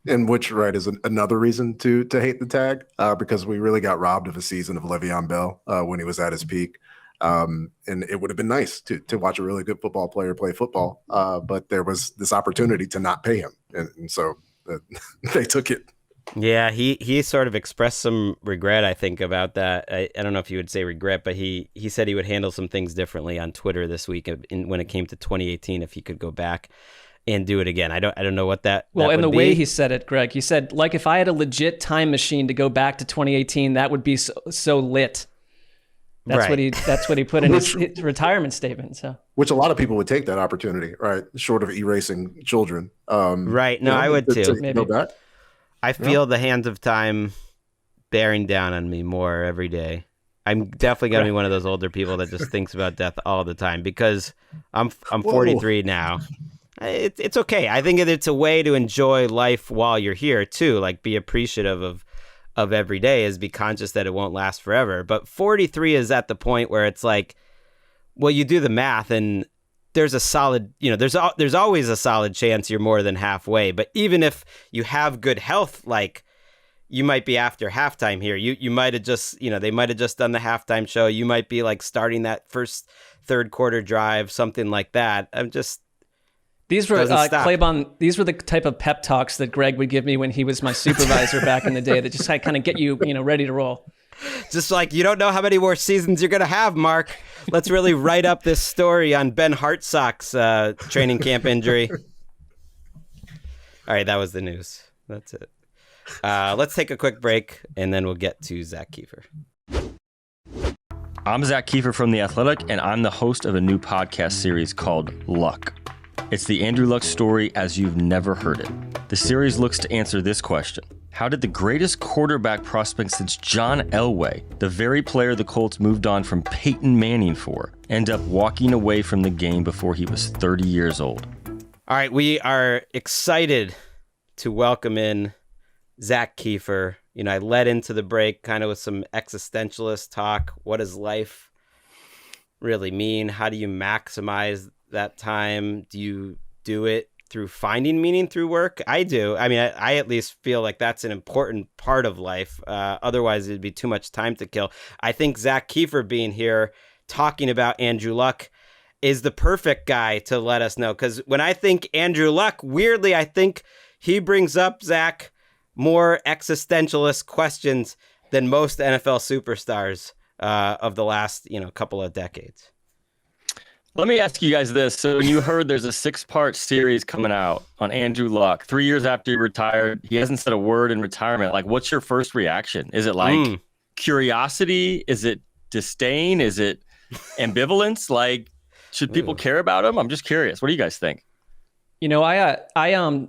[SPEAKER 3] And which is another reason to hate the tag, because we really got robbed of a season of Le'Veon Bell when he was at his peak. And it would have been nice to watch a really good football player play football. But there was this opportunity to not pay him. And so they took it.
[SPEAKER 2] Yeah, he sort of expressed some regret, I think, about that. I don't know if you would say regret, but he said he would handle some things differently on Twitter this week when it came to 2018 if he could go back and do it again. I don't know what that
[SPEAKER 4] Well,
[SPEAKER 2] that
[SPEAKER 4] and the
[SPEAKER 2] would
[SPEAKER 4] way
[SPEAKER 2] be.
[SPEAKER 4] he said it, Greg, he said, like, if I had a legit time machine to go back to 2018, that would be so lit. That's
[SPEAKER 2] Right.
[SPEAKER 4] what he put in his retirement statement. So,
[SPEAKER 3] Which a lot of people would take that opportunity, right? Short of erasing children.
[SPEAKER 2] Right. No, I would too.
[SPEAKER 3] To go back.
[SPEAKER 2] I feel the hands of time bearing down on me more every day. I'm definitely going to be one of those older people that just thinks about death all the time because I'm 43 now. It's okay. I think it's a way to enjoy life while you're here too. Like, be appreciative of every day, is be conscious that it won't last forever. But 43 is at the point where it's like, well, you do the math and there's a solid, there's always a solid chance you're more than halfway. But even if you have good health, like, you might be after halftime here. You might have just, they might have just done the halftime show. You might be like starting that third quarter drive, something like that.
[SPEAKER 4] these were Claybon. These were the type of pep talks that Greg would give me when he was my supervisor back in the day. That just kind of get you, ready to roll.
[SPEAKER 2] Just like, you don't know how many more seasons you're going to have, Marc. Let's really write up this story on Ben Hartsock's training camp injury. All right, that was the news. That's it. Let's take a quick break, and then we'll get to Zak Keefer.
[SPEAKER 7] I'm Zak Keefer from The Athletic, and I'm the host of a new podcast series called Luck. It's the Andrew Luck story as you've never heard it. The series looks to answer this question. How did the greatest quarterback prospect since John Elway, the very player the Colts moved on from Peyton Manning for, end up walking away from the game before he was 30 years old?
[SPEAKER 2] All right, we are excited to welcome in Zak Keefer. I led into the break kind of with some existentialist talk. What does life really mean? How do you maximize that time? Do you do it through finding meaning through work? I do. I mean, I at least feel like that's an important part of life. Otherwise, it'd be too much time to kill. I think Zak Keefer being here talking about Andrew Luck is the perfect guy to let us know. Because when I think Andrew Luck, weirdly, I think he brings up, Zach, more existentialist questions than most NFL superstars of the last, couple of decades.
[SPEAKER 7] Let me ask you guys this. So when you heard there's a 6-part series coming out on Andrew Luck, 3 years after he retired, he hasn't said a word in retirement. Like, what's your first reaction? Is it like curiosity? Is it disdain? Is it ambivalence? Like, should people care about him? I'm just curious. What do you guys think?
[SPEAKER 4] I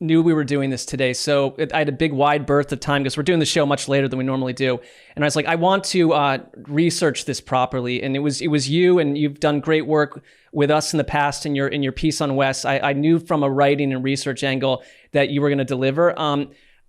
[SPEAKER 4] knew we were doing this today, so I had a big wide berth of time because we're doing the show much later than we normally do. And I was like, I want to research this properly. And it was you, and you've done great work with us in the past in your piece on Wes. I knew from a writing and research angle that you were going to deliver.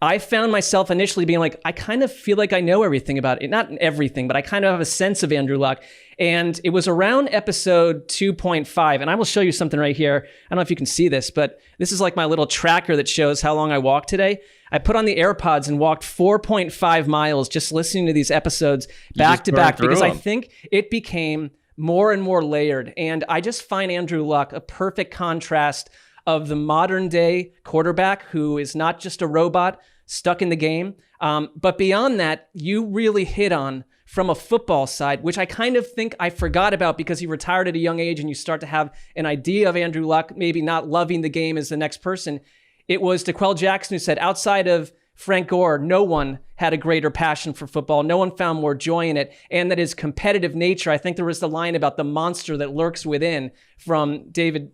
[SPEAKER 4] I found myself initially being like, I kind of feel like I know everything about it. Not everything, but I kind of have a sense of Andrew Luck. And it was around episode 2.5. And I will show you something right here. I don't know if you can see this, but this is like my little tracker that shows how long I walked today. I put on the AirPods and walked 4.5 miles just listening to these episodes back to back because I think it became more and more layered. And I just find Andrew Luck a perfect contrast of the modern day quarterback who is not just a robot stuck in the game. But beyond that, you really hit on from a football side, which I kind of think I forgot about because he retired at a young age and you start to have an idea of Andrew Luck, maybe not loving the game as the next person. It was DeQuell Jackson who said, outside of Frank Gore, no one had a greater passion for football. No one found more joy in it. And that his competitive nature, I think there was the line about the monster that lurks within from David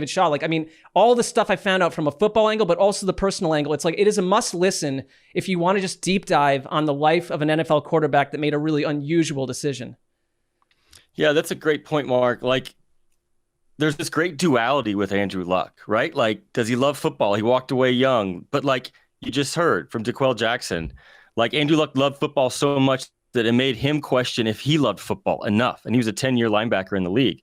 [SPEAKER 4] Shaw. Like, I mean, all the stuff I found out from a football angle, but also the personal angle. It's like, it is a must listen if you want to just deep dive on the life of an NFL quarterback that made a really unusual decision.
[SPEAKER 7] Yeah, that's a great point, Marc. Like, there's this great duality with Andrew Luck, right? Like, does he love football? He walked away young, but like, you just heard from DeQuell Jackson, like Andrew Luck loved football so much that it made him question if he loved football enough. And he was a 10-year linebacker in the league.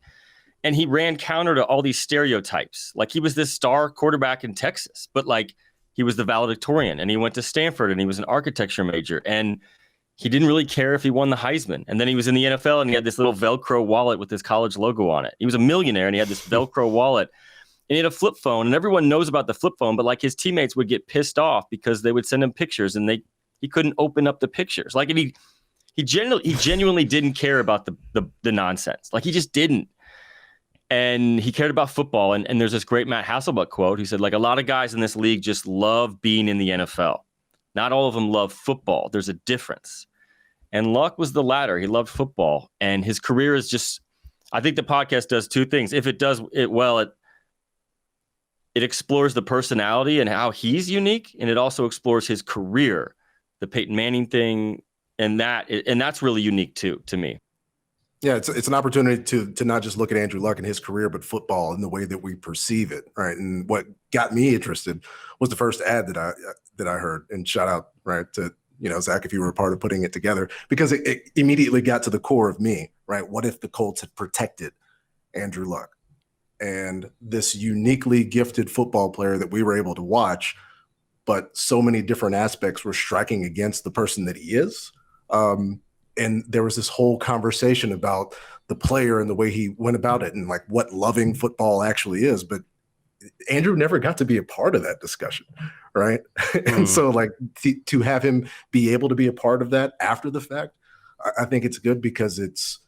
[SPEAKER 7] And he ran counter to all these stereotypes. Like, he was this star quarterback in Texas, but like, he was the valedictorian and he went to Stanford and he was an architecture major. And he didn't really care if he won the Heisman. And then he was in the NFL and he had this little Velcro wallet with his college logo on it. He was a millionaire and he had this Velcro wallet. he had a flip phone, and everyone knows about the flip phone, but like his teammates would get pissed off because they would send him pictures and he couldn't open up the pictures. Like, and he genuinely didn't care about the nonsense. Like, he just didn't. And he cared about football. And there's this great Matt Hasselbeck quote. He said, like, a lot of guys in this league just love being in the NFL. Not all of them love football. There's a difference. And Luck was the latter. He loved football. And his career is just, I think the podcast does two things. If it does it well, it explores the personality and how he's unique. And it also explores his career, the Peyton Manning thing. And that's really unique too, to me.
[SPEAKER 3] Yeah, it's an opportunity to not just look at Andrew Luck and his career, but football in the way that we perceive it, right? And what got me interested was the first ad that I heard. And shout out, right, to Zach, if you were a part of putting it together, because it immediately got to the core of me, right? What if the Colts had protected Andrew Luck and this uniquely gifted football player that we were able to watch, but so many different aspects were striking against the person that he is. And there was this whole conversation about the player and the way he went about it and like what loving football actually is. But Andrew never got to be a part of that discussion, right? And so like to have him be able to be a part of that after the fact, I think it's good because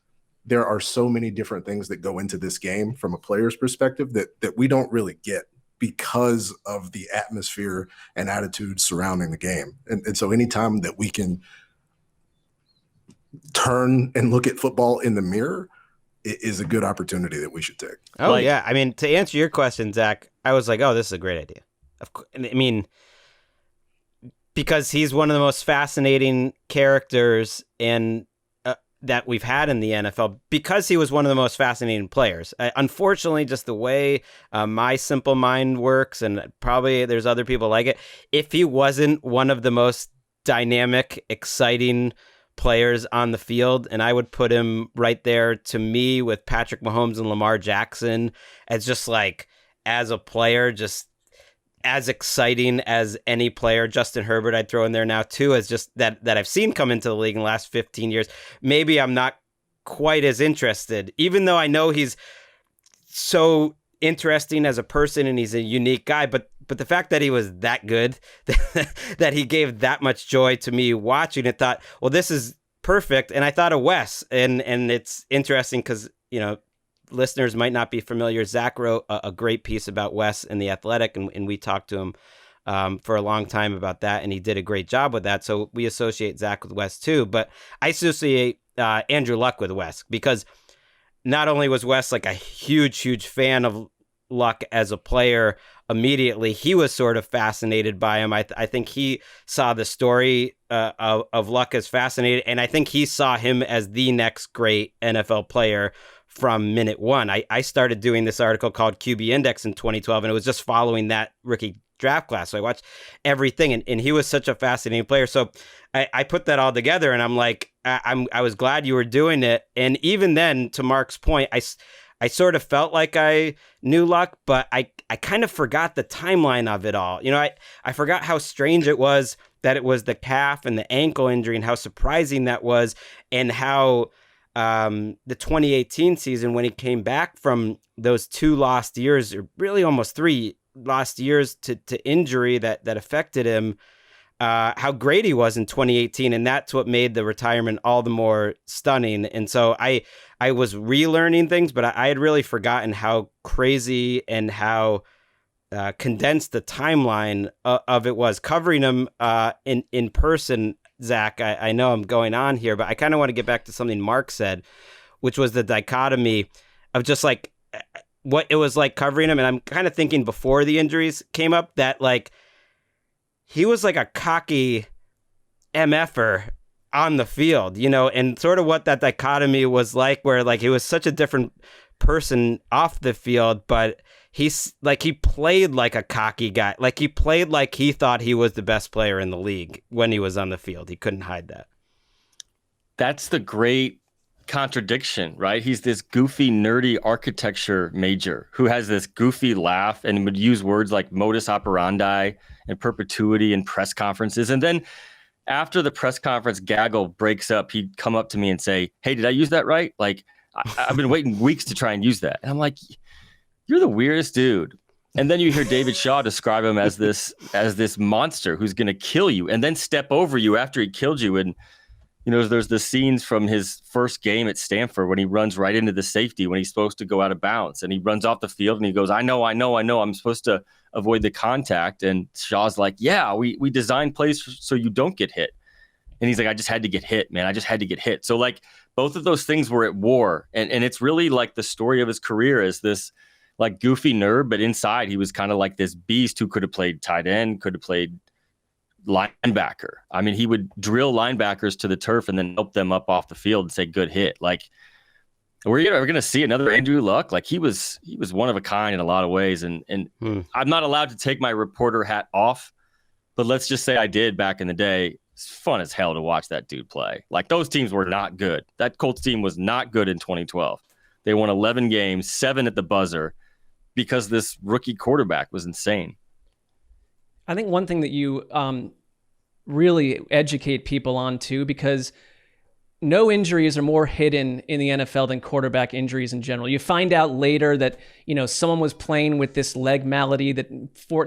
[SPEAKER 3] there are so many different things that go into this game from a player's perspective that we don't really get because of the atmosphere and attitude surrounding the game. And so anytime that we can turn and look at football in the mirror, it is a good opportunity that we should take.
[SPEAKER 2] Oh, yeah. I mean, to answer your question, Zach, I was like, oh, this is a great idea. I mean, because he's one of the most fascinating characters that we've had in the NFL, because he was one of the most fascinating players. Unfortunately, just the way my simple mind works, and probably there's other people like it, if he wasn't one of the most dynamic, exciting players on the field, and I would put him right there to me with Patrick Mahomes and Lamar Jackson as just like, as a player, just as exciting as any player. Justin Herbert I'd throw in there now too, as just that I've seen come into the league in the last 15 years. Maybe I'm not quite as interested, even though I know he's so interesting as a person and he's a unique guy, but the fact that he was that good, that he gave that much joy to me watching it, thought, well, this is perfect. And I thought of Wes, and it's interesting because, listeners might not be familiar. Zach wrote a great piece about Wes in The Athletic, and we talked to him for a long time about that, and he did a great job with that. So we associate Zach with Wes too, but I associate Andrew Luck with Wes, because not only was Wes like a huge fan of Luck as a player, immediately he was sort of fascinated by him. I think he saw the story of Luck as fascinating, and I think he saw him as the next great NFL player from minute one. I started doing this article called QB Index in 2012, and it was just following that rookie draft class. So I watched everything, and he was such a fascinating player. So I put that all together, and I'm like, I was glad you were doing it. And even then, to Marc's point, I sort of felt like I knew Luck, but I kind of forgot the timeline of it all. I forgot how strange it was that it was the calf and the ankle injury, and how surprising that was, and how the 2018 season, when he came back from those 2 lost years, or really almost 3 lost years to injury that affected him, how great he was in 2018. And that's what made the retirement all the more stunning. And so I was relearning things, but I had really forgotten how crazy and how condensed the timeline of it was. Covering him in person, Zach, I know I'm going on here, but I kind of want to get back to something Marc said, which was the dichotomy of just like what it was like covering him. And I'm kind of thinking before the injuries came up that like he was like a cocky MFer on the field, and sort of what that dichotomy was like, where like he was such a different person off the field, but he played like a cocky guy. Like he played like he thought he was the best player in the league when he was on the field. He couldn't hide that.
[SPEAKER 7] That's the great contradiction, right? He's this goofy, nerdy architecture major who has this goofy laugh and would use words like modus operandi and perpetuity in press conferences. And then after the press conference gaggle breaks up, he'd come up to me and say, hey, did I use that right? Like, I've been waiting weeks to try and use that. And I'm like, you're the weirdest dude. And then you hear David Shaw describe him as this monster who's going to kill you and then step over you after he killed you. And, there's the scenes from his first game at Stanford when he runs right into the safety when he's supposed to go out of bounds. And he runs off the field and he goes, I know. I'm supposed to avoid the contact. And Shaw's like, yeah, we designed plays so you don't get hit. And he's like, I just had to get hit, man. I just had to get hit. So like both of those things were at war. And it's really like the story of his career is this like goofy nerd, but inside he was kind of like this beast who could have played tight end, could have played linebacker. I mean, he would drill linebackers to the turf and then help them up off the field and say, good hit. Like we're going to see another Andrew Luck. Like he was one of a kind in a lot of ways. And I'm not allowed to take my reporter hat off, but let's just say I did back in the day. It's fun as hell to watch that dude play. Like those teams were not good. That Colts team was not good in 2012. They won 11 games, 7 at the buzzer because this rookie quarterback was insane.
[SPEAKER 4] I think one thing that you really educate people on too, because no injuries are more hidden in the NFL than quarterback injuries in general. You find out later that, someone was playing with this leg malady that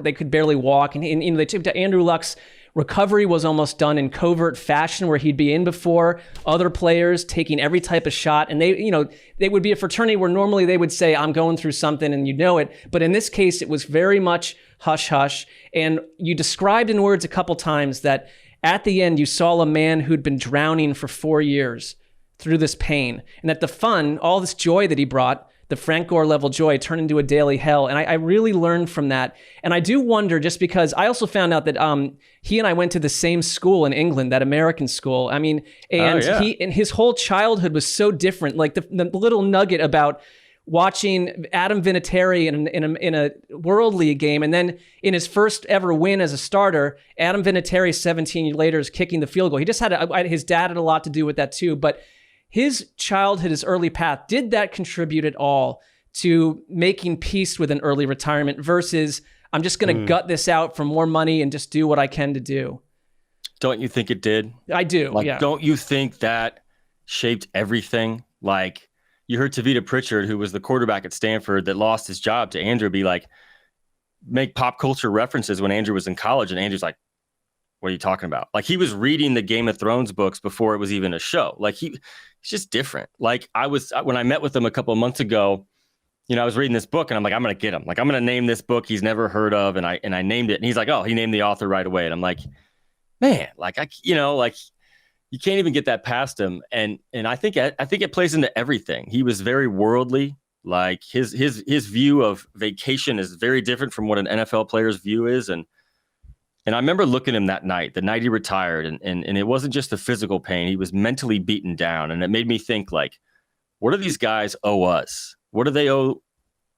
[SPEAKER 4] they could barely walk. And they took to Andrew Luck's recovery was almost done in covert fashion where he'd be in before other players taking every type of shot. And they would be a fraternity where normally they would say, I'm going through something and it. But in this case, it was very much hush hush. And you described in words a couple times that at the end, you saw a man who'd been drowning for 4 years through this pain, and that the fun, all this joy that he brought, the Frank Gore level joy, turned into a daily hell. And I really learned from that. And I do wonder, just because I also found out that he and I went to the same school in England, that American school. I mean, and his whole childhood was so different. Like the little nugget about watching Adam Vinatieri in a World League game, and then in his first ever win as a starter, Adam Vinatieri 17 years later is kicking the field goal. He just his dad had a lot to do with that too, but his childhood, his early path, did that contribute at all to making peace with an early retirement versus I'm just going to gut this out for more money and just do what I can to do?
[SPEAKER 7] Don't you think it did?
[SPEAKER 4] I do. Yeah.
[SPEAKER 7] Don't you think that shaped everything? Like, you heard Tavita Pritchard, who was the quarterback at Stanford that lost his job to Andrew, make pop culture references when Andrew was in college. And Andrew's like, what are you talking about? Like, he was reading the Game of Thrones books before it was even a show. Like, he's just different. Like, when I met with him a couple of months ago, I was reading this book and I'm like, I'm going to get him. Like, I'm going to name this book he's never heard of. And I named it. And he's like, oh, he named the author right away. And I'm like, man, you can't even get that past him. And I think it plays into everything. He was very worldly. Like his view of vacation is very different from what an NFL player's view is. And I remember looking at him that night, the night he retired, and it wasn't just the physical pain. He was mentally beaten down. And it made me think, like, what do these guys owe us? What do they owe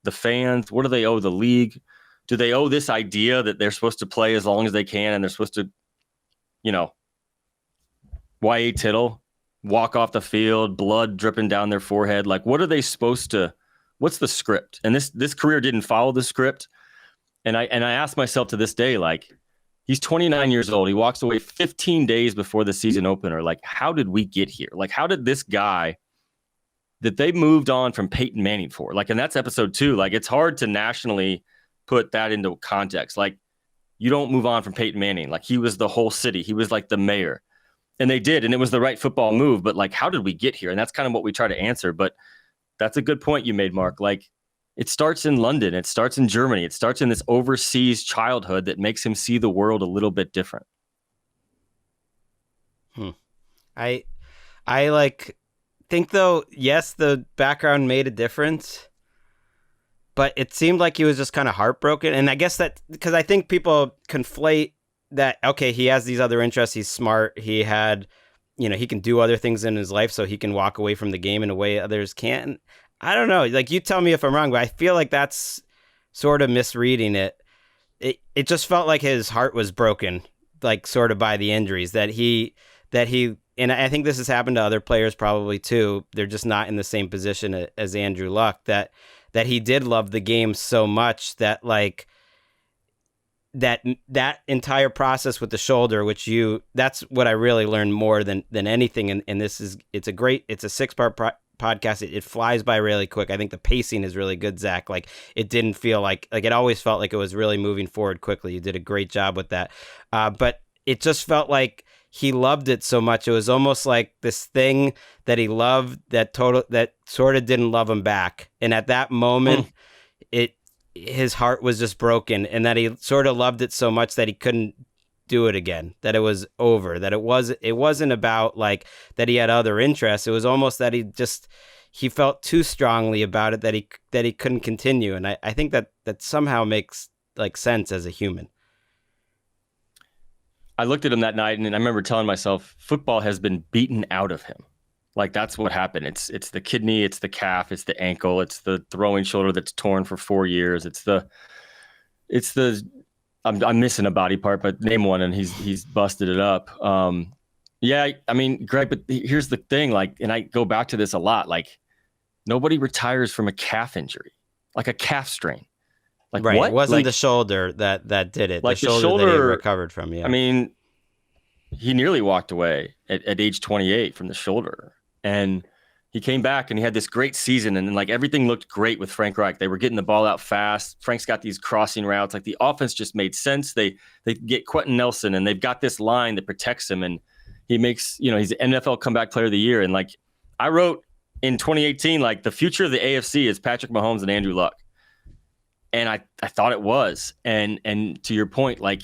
[SPEAKER 7] the fans? What do they owe the league? Do they owe this idea that they're supposed to play as long as they can and they're supposed to, Y.A. Tittle, walk off the field, blood dripping down their forehead? Like, what are they supposed to, what's the script? And this career didn't follow the script. And I ask myself to this day, like, he's 29 years old. He walks away 15 days before the season opener. Like, how did we get here? Like, how did this guy that they moved on from Peyton Manning for? Like, and that's episode 2. Like, it's hard to nationally put that into context. Like, you don't move on from Peyton Manning. Like, he was the whole city. He was like the mayor. And they did, and it was the right football move. But, like, how did we get here? And that's kind of what we try to answer. But that's a good point you made, Marc. Like, it starts in London. It starts in Germany. It starts in this overseas childhood that makes him see the world a little bit different.
[SPEAKER 2] I think, though, yes, the background made a difference. But it seemed like he was just kind of heartbroken. And I guess that, because I think people conflate that, okay, he has these other interests, he's smart, he had, he can do other things in his life so he can walk away from the game in a way others can't. I don't know, like, you tell me if I'm wrong, but I feel like that's sort of misreading it. It just felt like his heart was broken, like, sort of by the injuries that he, and I think this has happened to other players probably too. They're just not in the same position as Andrew Luck, that he did love the game so much that, like, that entire process with the shoulder, that's what I really learned more than anything. And this is, it's a 6-part podcast, it flies by really quick. I think the pacing is really good, Zach. Like, it didn't feel like it always felt like it was really moving forward quickly. You did a great job with that. But it just felt like he loved it so much. It was almost like this thing that he loved that sort of didn't love him back. And at that moment, his heart was just broken, and that he sort of loved it so much that he couldn't do it again, that it was over, that it wasn't about like that he had other interests. It was almost that he felt too strongly about it that he couldn't continue. And I think that somehow makes like sense as a human.
[SPEAKER 7] I looked at him that night, and I remember telling myself, football has been beaten out of him. Like, that's what happened. It's the kidney, it's the calf, it's the ankle, it's the throwing shoulder that's torn for 4 years. It's the I'm missing a body part, but name one, and he's busted it up. Yeah, I mean, Greg, but here's the thing, like, and I go back to this a lot, like, nobody retires from a calf injury, like a calf strain. Like,
[SPEAKER 2] right.
[SPEAKER 7] What?
[SPEAKER 2] It wasn't
[SPEAKER 7] like,
[SPEAKER 2] the shoulder that did it.
[SPEAKER 7] Like
[SPEAKER 2] the shoulder that he recovered from. Yeah.
[SPEAKER 7] I mean, he nearly walked away at age 28 from the shoulder, and he came back and he had this great season, and then like everything looked great with Frank Reich. They were getting the ball out fast. Frank's got these crossing routes. Like, the offense just made sense. They get Quentin Nelson, and they've got this line that protects him, and he makes, he's an NFL comeback player of the year. And like, I wrote in 2018, like, the future of the AFC is Patrick Mahomes and Andrew Luck. And I thought it was. And to your point, like,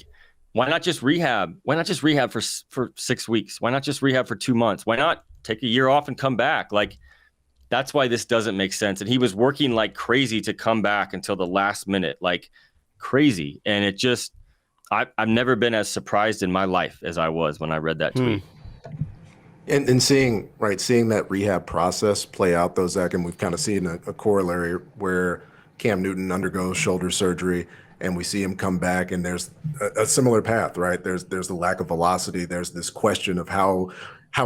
[SPEAKER 7] why not just rehab? Why not just rehab for 6 weeks? Why not just rehab for 2 months? Why not take a year off and come back? Like, that's why this doesn't make sense. And he was working like crazy to come back until the last minute, like crazy. And it just, I've never been as surprised in my life as I was when I read that tweet.
[SPEAKER 3] And seeing that rehab process play out, though, Zach, and we've kind of seen a corollary where Cam Newton undergoes shoulder surgery, and we see him come back, and there's a similar path, right? There's the lack of velocity. There's this question of how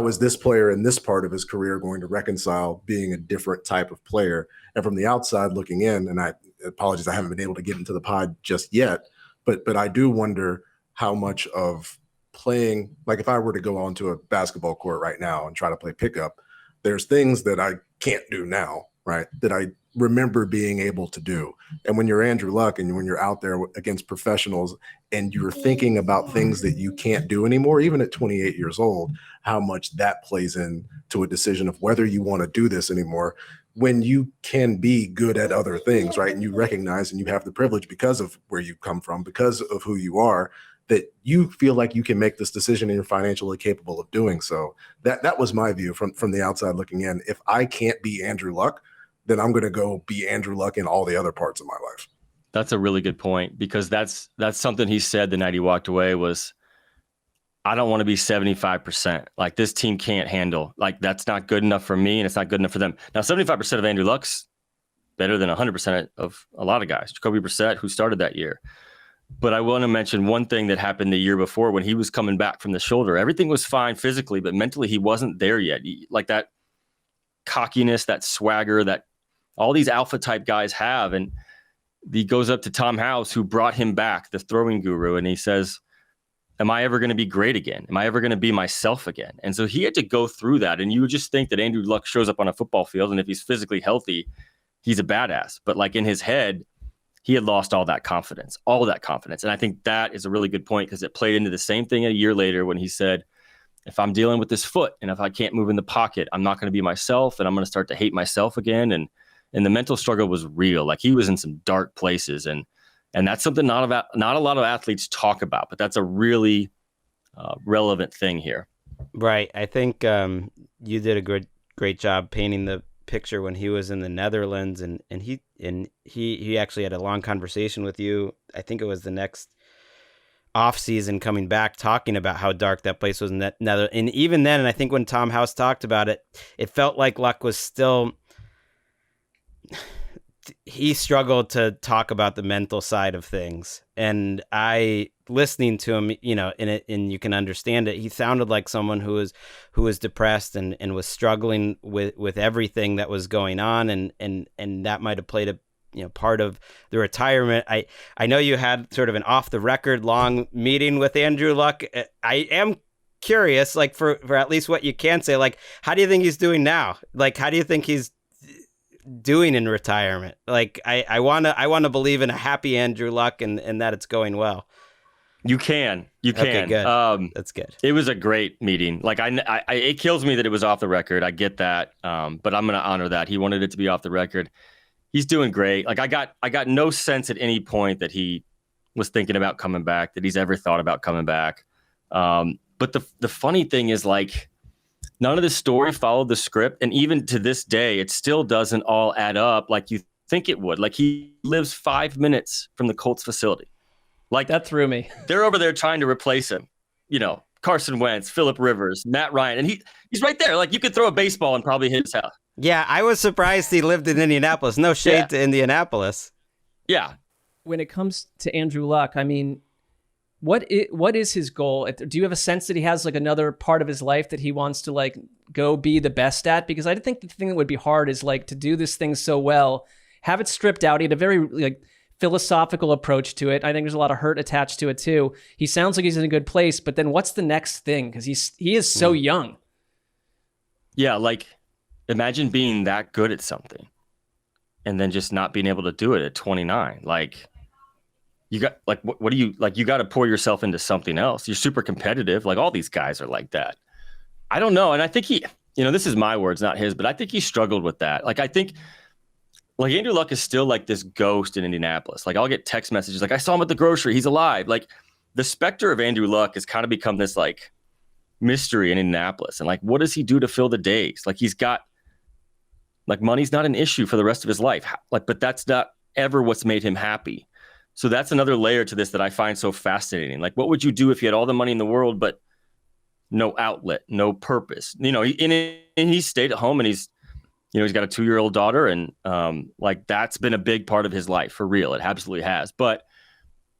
[SPEAKER 3] is this player in this part of his career going to reconcile being a different type of player? And from the outside looking in, and I apologize, I haven't been able to get into the pod just yet, but I do wonder how much of playing, like if I were to go onto a basketball court right now and try to play pickup, there's things that I can't do now, right, that I remember being able to do. And when you're Andrew Luck and when you're out there against professionals and you're thinking about things that you can't do anymore, even at 28 years old, how much that plays into a decision of whether you want to do this anymore when you can be good at other things, right? And you recognize and you have the privilege because of where you come from, because of who you are, that you feel like you can make this decision and you're financially capable of doing so. That was my view from the outside looking in. If I can't be Andrew Luck, then I'm going to go be Andrew Luck in all the other parts of my life.
[SPEAKER 7] That's a really good point, because that's something he said the night he walked away was, I don't want to be 75%. Like, this team can't handle, like, that's not good enough for me and it's not good enough for them. Now, 75% of Andrew Luck's better than 100% of a lot of guys. Jacoby Brissett, who started that year. But I want to mention one thing that happened the year before when he was coming back from the shoulder. Everything was fine physically, but mentally he wasn't there yet. Like, that cockiness, that swagger, that all these alpha type guys have. And he goes up to Tom House, who brought him back, the throwing guru, and he says, am I ever going to be great again? Am I ever going to be myself again? And so he had to go through that. And you would just think that Andrew Luck shows up on a football field, and if he's physically healthy, he's a badass. But like, in his head, he had lost all that confidence. And I think that is a really good point, because it played into the same thing a year later when he said, if I'm dealing with this foot and if I can't move in the pocket, I'm not going to be myself, and I'm going to start to hate myself again. And the mental struggle was real. Like, he was in some dark places, and that's something not a lot of athletes talk about, but that's a really relevant thing here.
[SPEAKER 2] Right. I think you did a great job painting the picture when he was in the Netherlands, and he actually had a long conversation with you. I think it was the next off season coming back, talking about how dark that place was in that Netherlands. And even then, and I think when Tom House talked about it, it felt like Luck was still, he struggled to talk about the mental side of things. And listening to him, and you can understand it, he sounded like someone who was depressed and was struggling with everything that was going on. And that might've played a part of the retirement. I know you had sort of an off the record long meeting with Andrew Luck. I am curious, like for at least what you can say, like, how do you think he's doing now? Like, how do you think he's doing in retirement? Like, I want to believe in a happy Andrew Luck and that it's going well.
[SPEAKER 7] You can.
[SPEAKER 2] Okay, good. That's good.
[SPEAKER 7] It was a great meeting. Like I it kills me that it was off the record. I get that. But I'm going to honor that. He wanted it to be off the record. He's doing great. Like I got no sense at any point that he was thinking about coming back, that he's ever thought about coming back. But the funny thing is, like, none of the story followed the script. And even to this day, it still doesn't all add up like you think it would. Like, he lives 5 minutes from the Colts facility. Like,
[SPEAKER 4] that threw me.
[SPEAKER 7] They're over there trying to replace him. You know, Carson Wentz, Phillip Rivers, Matt Ryan. And he's right there. Like, you could throw a baseball and probably hit his house.
[SPEAKER 2] Yeah, I was surprised he lived in Indianapolis. No shade to Indianapolis.
[SPEAKER 7] Yeah.
[SPEAKER 4] When it comes to Andrew Luck, I mean, what is his goal? Do you have a sense that he has like another part of his life that he wants to like go be the best at? Because I think the thing that would be hard is like to do this thing so well, have it stripped out. He had a very like philosophical approach to it. I think there's a lot of hurt attached to it too. He sounds like he's in a good place, but then what's the next thing? Because he is so young.
[SPEAKER 7] Yeah, like imagine being that good at something and then just not being able to do it at 29. Like, you got like what do you like? You got to pour yourself into something else. You're super competitive. Like, all these guys are like that. I don't know. And I think he, you know, this is my words, not his, but I think he struggled with that. Like, I think like Andrew Luck is still like this ghost in Indianapolis. Like, I'll get text messages like, I saw him at the grocery. He's alive. Like, the specter of Andrew Luck has kind of become this like mystery in Indianapolis. And like, what does he do to fill the days? Like, he's got like money's not an issue for the rest of his life. Like, but that's not ever what's made him happy. So that's another layer to this that I find so fascinating. Like, what would you do if you had all the money in the world, but no outlet, no purpose? You know, and he stayed at home, and he's got a 2-year-old daughter, and like, that's been a big part of his life for real. It absolutely has. But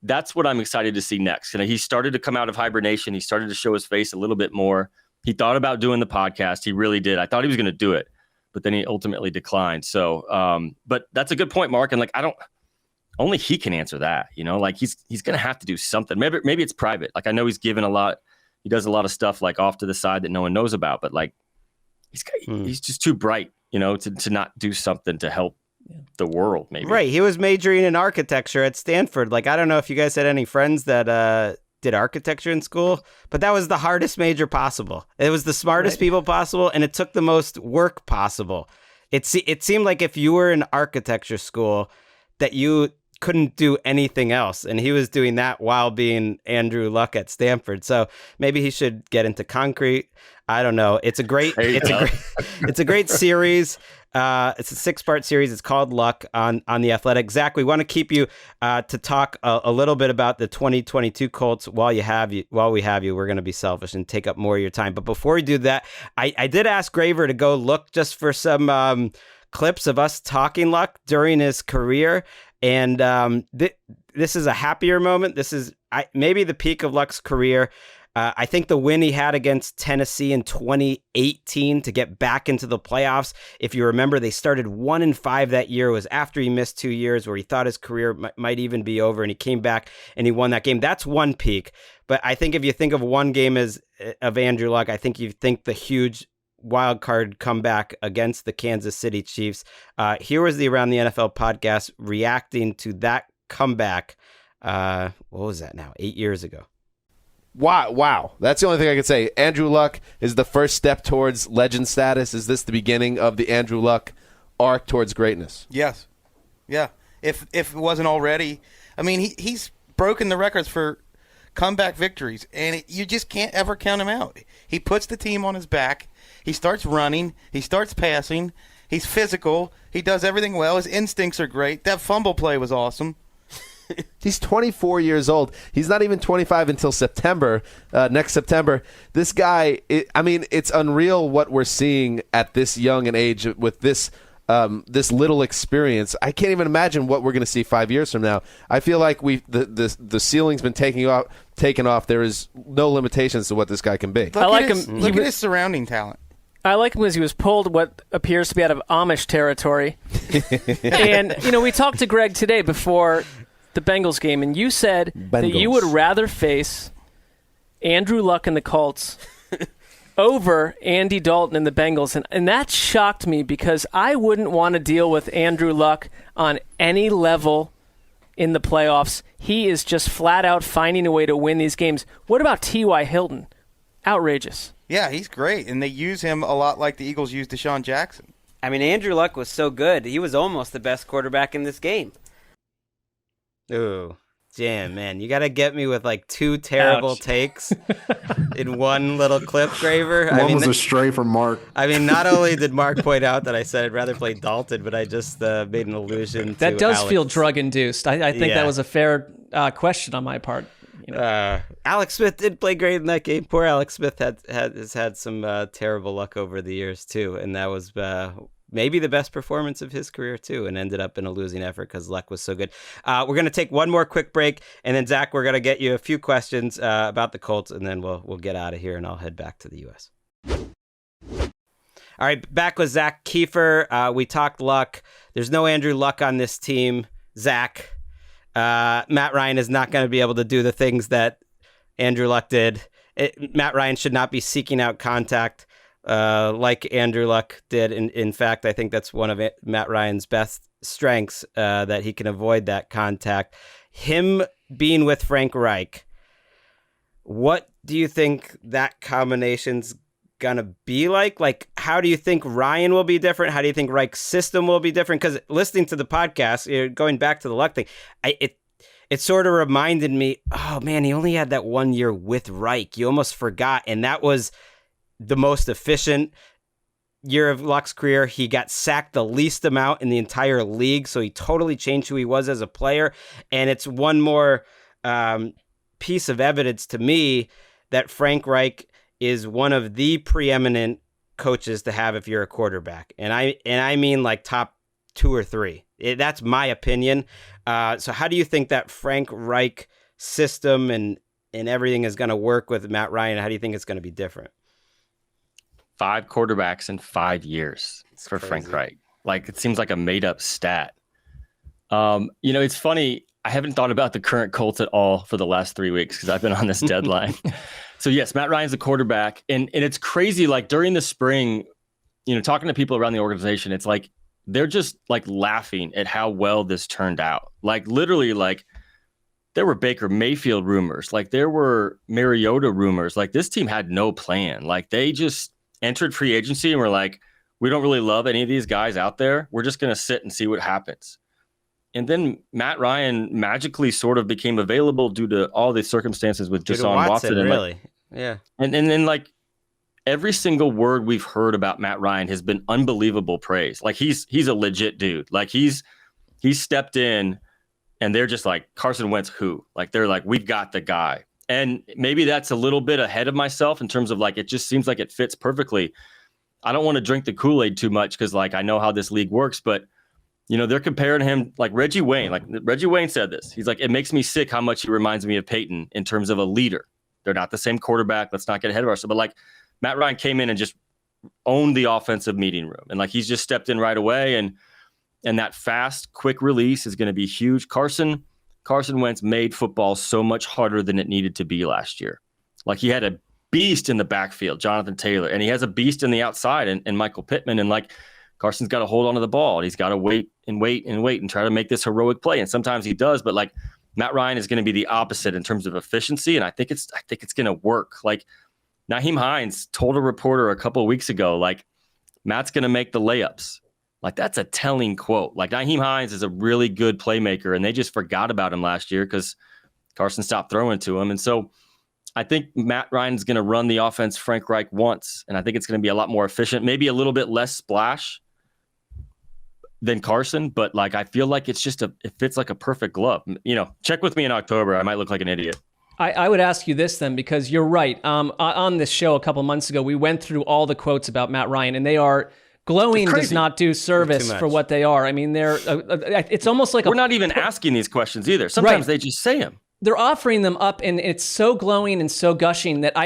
[SPEAKER 7] that's what I'm excited to see next. And he started to come out of hibernation. He started to show his face a little bit more. He thought about doing the podcast. He really did. I thought he was going to do it, but then he ultimately declined. So, but that's a good point, Mark. And like, only he can answer that, you know, like he's going to have to do something. Maybe it's private. Like, I know he's given a lot. He does a lot of stuff like off to the side that no one knows about, but like he's just too bright, you know, to not do something to help the world, maybe.
[SPEAKER 2] Right. He was majoring in architecture at Stanford. Like, I don't know if you guys had any friends that did architecture in school, but that was the hardest major possible. It was the smartest people possible, and it took the most work possible. It seemed like if you were in architecture school that you couldn't do anything else, and he was doing that while being Andrew Luck at Stanford. So maybe he should get into concrete. I don't know. It's a great series. It's a 6-part series. It's called Luck on The Athletic. Zach, we want to keep you to talk a little bit about the 2022 Colts while we have you. We're going to be selfish and take up more of your time. But before we do that, I did ask Graver to go look just for some clips of us talking Luck during his career. And this is a happier moment. This is maybe the peak of Luck's career. I think the win he had against Tennessee in 2018 to get back into the playoffs. If you remember, they started 1-5 that year. It was after he missed 2 years where he thought his career might even be over, and he came back and he won that game. That's one peak. But I think if you think of one game of Andrew Luck, I think you think the huge wild card comeback against the Kansas City Chiefs. Here was the Around the NFL podcast reacting to that comeback. What was that now? 8 years ago.
[SPEAKER 8] Wow. That's the only thing I can say. Andrew Luck is the first step towards legend status. Is this the beginning of the Andrew Luck arc towards greatness?
[SPEAKER 9] Yes. Yeah. If it wasn't already. I mean, he's broken the records for comeback victories, and you just can't ever count him out. He puts the team on his back. He starts running. He starts passing. He's physical. He does everything well. His instincts are great. That fumble play was awesome.
[SPEAKER 8] He's 24 years old. He's not even 25 until September, next September. This guy, it's unreal what we're seeing at this young an age with this little experience. I can't even imagine what we're going to see 5 years from now. I feel like the ceiling's been taken off. There is no limitations to what this guy can be.
[SPEAKER 9] Look at his surrounding talent.
[SPEAKER 10] I like him because he was pulled what appears to be out of Amish territory. And, we talked to Gregg today before the Bengals game, and you said that you would rather face Andrew Luck and the Colts over Andy Dalton and the Bengals. And that shocked me because I wouldn't want to deal with Andrew Luck on any level in the playoffs. He is just flat out finding a way to win these games. What about T.Y. Hilton? Outrageous.
[SPEAKER 9] Yeah, he's great. And they use him a lot like the Eagles used Deshaun Jackson.
[SPEAKER 11] I mean, Andrew Luck was so good. He was almost the best quarterback in this game.
[SPEAKER 2] Ooh. Damn, man, you got to get me with like two terrible takes in one little clip, Graver.
[SPEAKER 3] One was a stray from Marc.
[SPEAKER 2] I mean, not only did Marc point out that I said I'd rather play Dalton, but I just made an allusion to
[SPEAKER 4] that does
[SPEAKER 2] Alex.
[SPEAKER 4] feel drug-induced. I think that was a fair question on my part. You know.
[SPEAKER 2] Alex Smith did play great in that game. Poor Alex Smith has had some terrible luck over the years, too, and that was... maybe the best performance of his career, too, and ended up in a losing effort because luck was so good. We're going to take one more quick break, and then, Zach, we're going to get you a few questions about the Colts, and then we'll get out of here, and I'll head back to the U.S. All right, back with Zak Keefer. We talked luck. There's no Andrew Luck on this team. Zach, Matt Ryan is not going to be able to do the things that Andrew Luck did. Matt Ryan should not be seeking out contact like Andrew Luck did. In fact, I think that's one of Matt Ryan's best strengths, that he can avoid that contact. Him being with Frank Reich, what do you think that combination's gonna be like? Like, how do you think Ryan will be different? How do you think Reich's system will be different? Because listening to the podcast, going back to the Luck thing, it sort of reminded me, oh man, he only had that 1 year with Reich. You almost forgot, and that was the most efficient year of Luck's career. He got sacked the least amount in the entire league, so he totally changed who he was as a player. And it's one more piece of evidence to me that Frank Reich is one of the preeminent coaches to have if you're a quarterback. And I mean like top 2 or 3. That's my opinion. So how do you think that Frank Reich system and everything is going to work with Matt Ryan? How do you think it's going to be different?
[SPEAKER 7] 5 quarterbacks in 5 years for Frank Reich. Like, it seems like a made up stat. It's funny. I haven't thought about the current Colts at all for the last 3 weeks because I've been on this deadline. So yes, Matt Ryan's the quarterback. And it's crazy. Like during the spring, talking to people around the organization, it's like, they're just like laughing at how well this turned out. Like literally, like there were Baker Mayfield rumors, like there were Mariota rumors. Like this team had no plan. Like they just entered free agency and were like, we don't really love any of these guys out there. We're just going to sit and see what happens. And then Matt Ryan magically sort of became available due to all the circumstances with Deshaun Watson. And
[SPEAKER 2] really? Yeah.
[SPEAKER 7] And then like every single word we've heard about Matt Ryan has been unbelievable praise. Like he's a legit dude. Like he's stepped in and they're just like, Carson Wentz who? Like they're like, we've got the guy. And maybe that's a little bit ahead of myself in terms of like, it just seems like it fits perfectly. I don't want to drink the Kool-Aid too much because like I know how this league works, but they're comparing him like Reggie Wayne. Like Reggie Wayne said this. He's like, it makes me sick how much he reminds me of Payton in terms of a leader. They're not the same quarterback. Let's not get ahead of ourselves. But like Matt Ryan came in and just owned the offensive meeting room. And like he's just stepped in right away. And that fast, quick release is going to be huge. Carson Wentz made football so much harder than it needed to be last year. Like he had a beast in the backfield, Jonathan Taylor, and he has a beast in the outside and Michael Pittman. And like Carson's got to hold onto the ball and he's got to wait and try to make this heroic play. And sometimes he does, but like Matt Ryan is going to be the opposite in terms of efficiency. And I think it's going to work. Like Nyheim Hines told a reporter a couple of weeks ago, like Matt's going to make the layups. Like that's a telling quote. Like Nyheim Hines is a really good playmaker and they just forgot about him last year because Carson stopped throwing to him. And so I think Matt Ryan's going to run the offense Frank Reich wants. And I think it's going to be a lot more efficient, maybe a little bit less splash than Carson. But like, I feel like it fits like a perfect glove. Check with me in October. I might look like an idiot.
[SPEAKER 4] I would ask you this then, because you're right. On this show a couple months ago, we went through all the quotes about Matt Ryan and they are... Glowing does not do service for what they are. I mean, it's almost like
[SPEAKER 7] we're not even asking these questions either. Sometimes they just say them.
[SPEAKER 4] they're offering them up, and it's so glowing and so gushing that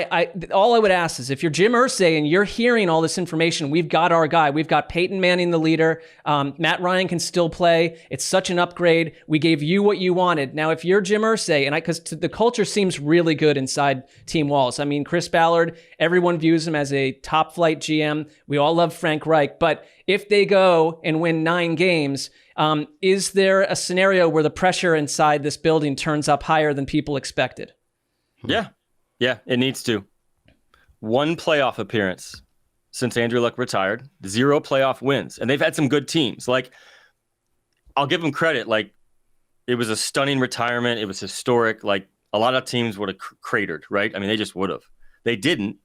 [SPEAKER 4] all I would ask is, if you're Jim Irsay and you're hearing all this information, we've got our guy. We've got Payton Manning, the leader. Matt Ryan can still play. It's such an upgrade. We gave you what you wanted. Now, if you're Jim Irsay, because the culture seems really good inside team walls. I mean, Chris Ballard, everyone views him as a top flight GM. We all love Frank Reich, but if they go and win 9 games, is there a scenario where the pressure inside this building turns up higher than people expected?
[SPEAKER 7] Yeah, it needs to. 1 playoff appearance since Andrew Luck retired, 0 playoff wins, and they've had some good teams. Like, I'll give them credit. Like, it was a stunning retirement. It was historic. Like, a lot of teams would have cratered, right? I mean, they just would have. They didn't,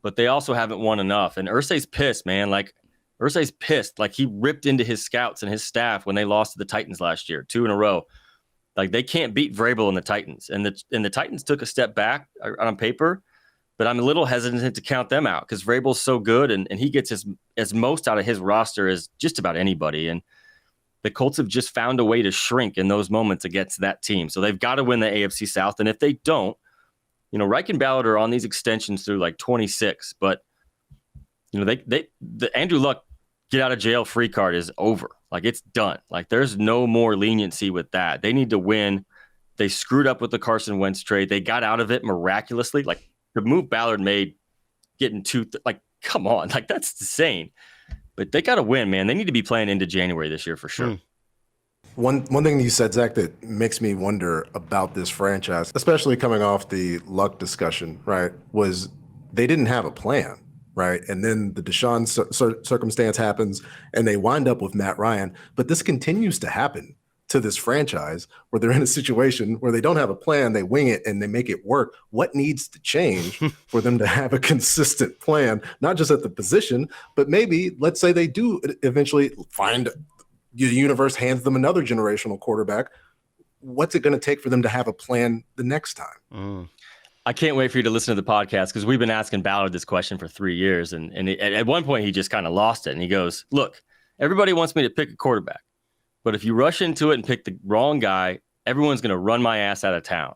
[SPEAKER 7] but they also haven't won enough. And Irsay's pissed, man. Like, Irsay's pissed. Like, he ripped into his scouts and his staff when they lost to the Titans last year, 2 in a row. Like, they can't beat Vrabel and the Titans. And the Titans took a step back on paper, but I'm a little hesitant to count them out because Vrabel's so good and he gets as most out of his roster as just about anybody. And the Colts have just found a way to shrink in those moments against that team. So they've got to win the AFC South. And if they don't, Reich and Ballard are on these extensions through like 26, but the Andrew Luck get out of jail free card is over. Like, it's done. Like, there's no more leniency with that. They need to win. They screwed up with the Carson Wentz trade. They got out of it miraculously. Like, the move Ballard made, getting come on. Like, that's insane. But they got to win, man. They need to be playing into January this year for sure.
[SPEAKER 3] One thing you said, Zach, that makes me wonder about this franchise, especially coming off the Luck discussion, right, was they didn't have a plan. Right. And then the Deshaun circumstance happens and they wind up with Matt Ryan. But this continues to happen to this franchise where they're in a situation where they don't have a plan. They wing it and they make it work. What needs to change for them to have a consistent plan, not just at the position, but maybe let's say they do eventually find the universe hands them another generational quarterback. What's it going to take for them to have a plan the next time?
[SPEAKER 7] I can't wait for you to listen to the podcast because we've been asking Ballard this question for 3 years. And at one point, he just kind of lost it. And he goes, look, everybody wants me to pick a quarterback. But if you rush into it and pick the wrong guy, everyone's going to run my ass out of town.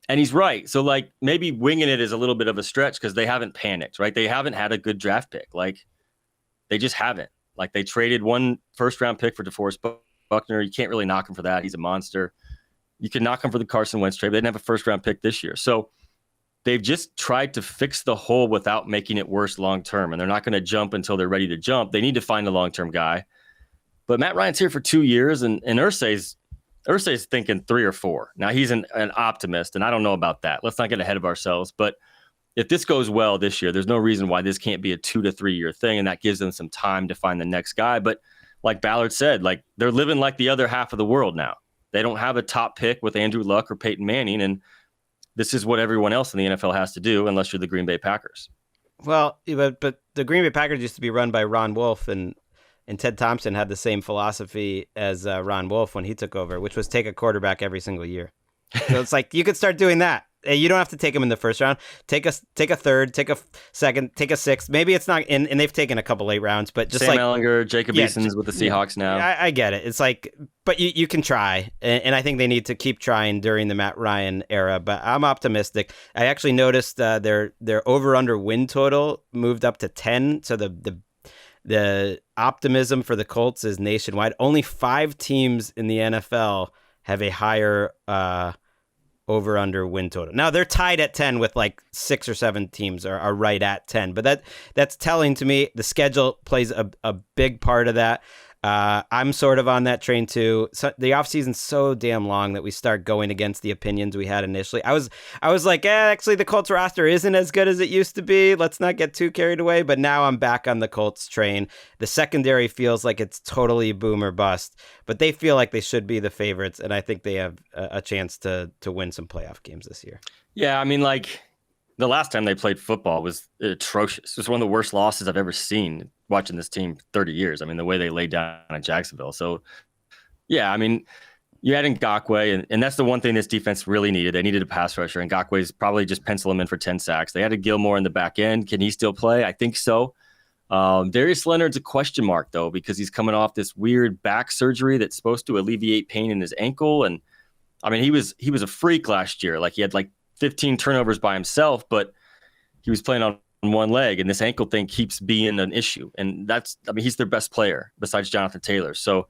[SPEAKER 7] And he's right. So, like, maybe winging it is a little bit of a stretch because they haven't panicked, right? They haven't had a good draft pick. Like, they just haven't. Like, they traded 1 first-round pick for DeForest Buckner. You can't really knock him for that. He's a monster. You can knock him for the Carson Wentz trade. But they didn't have a first-round pick this year. So, they've just tried to fix the hole without making it worse long-term, and they're not going to jump until they're ready to jump. They need to find a long-term guy. But Matt Ryan's here for 2 years, and Irsay's thinking 3 or 4. Now, he's an optimist, and I don't know about that. Let's not get ahead of ourselves. But if this goes well this year, there's no reason why this can't be a 2 to 3 year thing, and that gives them some time to find the next guy. But like Ballard said, like, they're living like the other half of the world now. They don't have a top pick with Andrew Luck or Peyton Manning, and this is what everyone else in the NFL has to do unless you're the Green Bay Packers.
[SPEAKER 2] Well, but the Green Bay Packers used to be run by Ron Wolf, and Ted Thompson had the same philosophy as Ron Wolf when he took over, which was take a quarterback every single year. So it's like you could start doing that. You don't have to take him in the first round. Take a third, take a second, take a sixth. Maybe it's not, and they've taken a couple late rounds, but just
[SPEAKER 7] Sam
[SPEAKER 2] like
[SPEAKER 7] Ehlinger, Jacob Eason's with the Seahawks now.
[SPEAKER 2] I get it. It's like, but you can try, and I think they need to keep trying during the Matt Ryan era. But I'm optimistic. I actually noticed their over/under win total moved up to 10. So the optimism for the Colts is nationwide. Only 5 teams in the NFL have a higher over/under win total. Now they're tied at 10 with like 6 or 7 teams are right at 10, but that's telling to me the schedule plays a big part of that. I'm sort of on that train too. So the offseason's so damn long that we start going against the opinions we had initially. I was like, actually the Colts roster isn't as good as it used to be. Let's not get too carried away. But now I'm back on the Colts train. The secondary feels like it's totally boom or bust, but they feel like they should be the favorites. And I think they have a chance to win some playoff games this year.
[SPEAKER 7] Yeah. I mean, like, the last time they played football was atrocious. It was one of the worst losses I've ever seen watching this team 30 years. I mean, the way they laid down in Jacksonville. So, yeah, I mean, you had Ngakoue, and that's the one thing this defense really needed. They needed a pass rusher, and Ngakoue's probably just pencil him in for 10 sacks. They had a Gilmore in the back end. Can he still play? I think so. Darius Leonard's a question mark, though, because he's coming off this weird back surgery that's supposed to alleviate pain in his ankle, and I mean, he was a freak last year. Like he had like 15 turnovers by himself, but he was playing on one leg, and this ankle thing keeps being an issue. And he's their best player besides Jonathan Taylor. So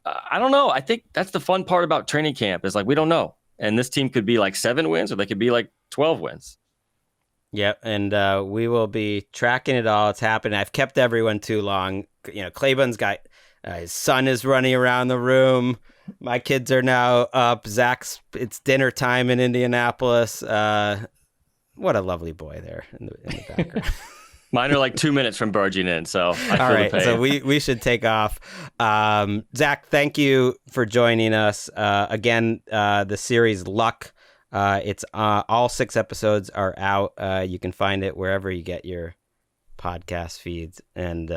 [SPEAKER 7] I don't know. I think that's the fun part about training camp is like, we don't know. And this team could be like 7 wins or they could be like 12 wins.
[SPEAKER 2] Yep, and we will be tracking it all. It's happening. I've kept everyone too long. Claybon's got his son is running around the room. My kids are now up. Zach's, it's dinner time in Indianapolis. What a lovely boy there in the background.
[SPEAKER 7] Mine are like 2 minutes from barging in, so I feel
[SPEAKER 2] all right,
[SPEAKER 7] the pain.
[SPEAKER 2] so we should take off. Zach, thank you for joining us. Again, the series Luck. It's all 6 episodes are out. You can find it wherever you get your podcast feeds. And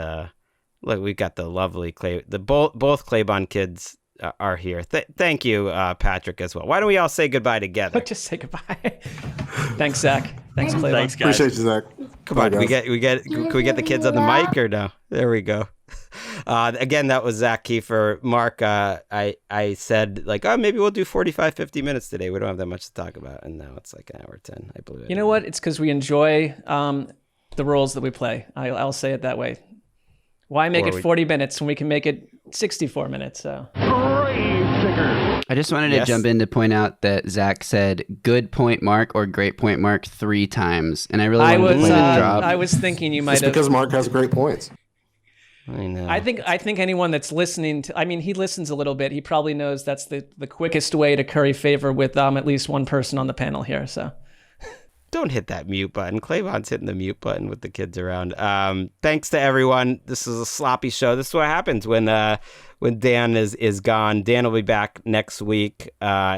[SPEAKER 2] look, we've got the lovely both Claybon kids are here. Thank you, Patrick, as well. Why don't we all say goodbye together?
[SPEAKER 4] Just say goodbye. Thanks, Zach. Thanks, Claybon.
[SPEAKER 7] Thanks, guys.
[SPEAKER 3] Appreciate you, Zach.
[SPEAKER 2] Come on, can we get the kids on the mic or no? There we go. Again, that was Zak Keefer. Marc, I said like, maybe we'll do 45, 50 minutes today. We don't have that much to talk about. And now it's like an hour 10. I blew it.
[SPEAKER 4] You know what? It's because we enjoy the roles that we play. I'll say it that way. Why make it 40 minutes when we can make it 64 minutes? So.
[SPEAKER 6] I just wanted to jump in to point out that Zach said "good point, Marc" or "great point, Marc" 3 times, and I really wanted to play the drop.
[SPEAKER 4] I was thinking you might
[SPEAKER 3] have. It's because Marc has great points.
[SPEAKER 2] I know.
[SPEAKER 4] I think anyone that's listening to, I mean, he listens a little bit. He probably knows that's the quickest way to curry favor with at least one person on the panel here. So.
[SPEAKER 2] Don't hit that mute button. Claybon's hitting the mute button with the kids around. Thanks to everyone. This is a sloppy show. This is what happens when Dan is gone. Dan will be back next week.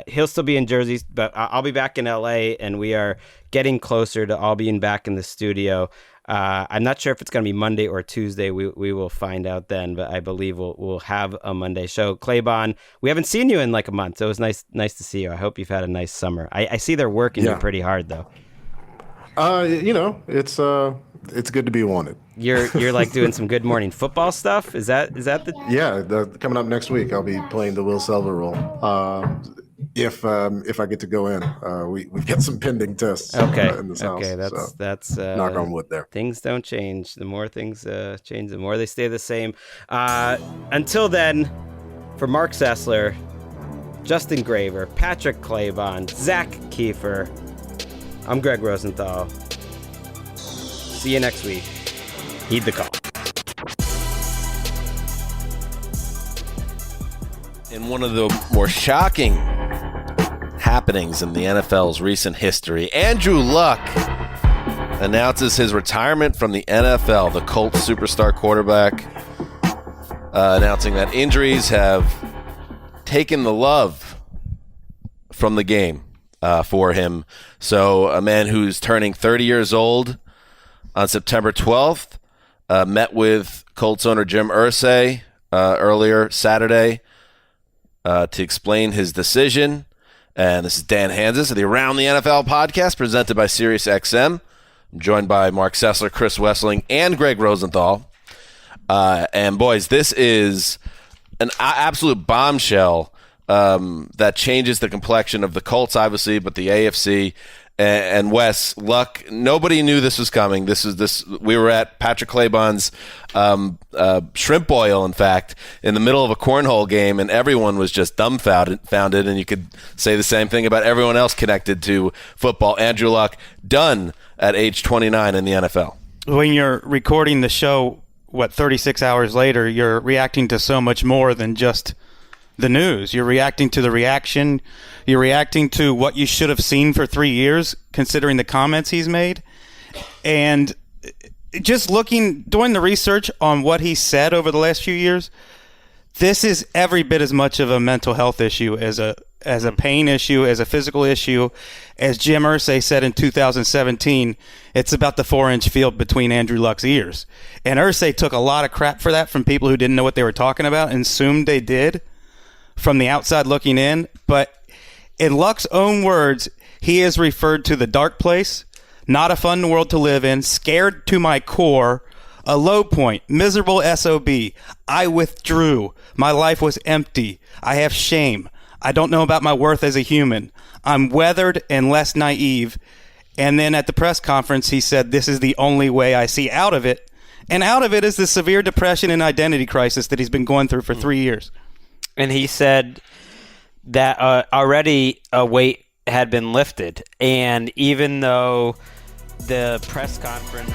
[SPEAKER 2] He'll still be in Jersey, but I'll be back in LA, and we are getting closer to all being back in the studio. I'm not sure if it's going to be Monday or Tuesday. We will find out then, but I believe we'll have a Monday show. Claybon, we haven't seen you in like a month, so it was nice to see you. I hope you've had a nice summer. I see they're working you pretty hard though.
[SPEAKER 3] It's good to be wanted.
[SPEAKER 2] You're like doing some Good Morning Football stuff. Is that the?
[SPEAKER 3] Yeah, coming up next week, I'll be playing the Will Selva role. If I get to go in, we've got some pending tests. In this house. Okay,
[SPEAKER 2] that's
[SPEAKER 3] knock on wood there.
[SPEAKER 2] Things don't change. The more things change, the more they stay the same. Until then, for Marc Sessler, Justin Graver, Patrick Claybon, Zak Keefer, I'm Gregg Rosenthal. See you next week. Heed the call.
[SPEAKER 12] In one of the more shocking happenings in the NFL's recent history, Andrew Luck announces his retirement from the NFL. The Colts superstar quarterback announcing that injuries have taken the love from the game for him. So a man who's turning 30 years old on September 12th met with Colts owner Jim Irsay earlier Saturday to explain his decision. And this is Dan Hanzus of the Around the NFL podcast presented by SiriusXM. I'm joined by Marc Sessler, Chris Wesseling, and Gregg Rosenthal. And boys, this is an absolute bombshell that changes the complexion of the Colts, obviously, but the AFC. And Wes, Luck, nobody knew this was coming. We were at Patrick Claybon's shrimp boil, in fact, in the middle of a cornhole game, and everyone was just dumbfounded. And you could say the same thing about everyone else connected to football. Andrew Luck, done at age 29 in the NFL.
[SPEAKER 9] When you're recording the show, 36 hours later, you're reacting to so much more than just the news. You're reacting to the reaction. You're reacting to what you should have seen for 3 years, considering the comments he's made. And just doing the research on what he said over the last few years, this is every bit as much of a mental health issue as a pain issue, as a physical issue. As Jim Irsay said in 2017, it's about the 4-inch field between Andrew Luck's ears. And Irsay took a lot of crap for that from people who didn't know what they were talking about and assumed they did from the outside looking in. But in Luck's own words, he has referred to the dark place, not a fun world to live in, scared to my core, a low point, miserable SOB. I withdrew. My life was empty. I have shame. I don't know about my worth as a human. I'm weathered and less naive. And then at the press conference, he said, this is the only way I see out of it. And out of it is the severe depression and identity crisis that he's been going through for 3 years.
[SPEAKER 13] And he said that already a weight had been lifted. And even though the press conference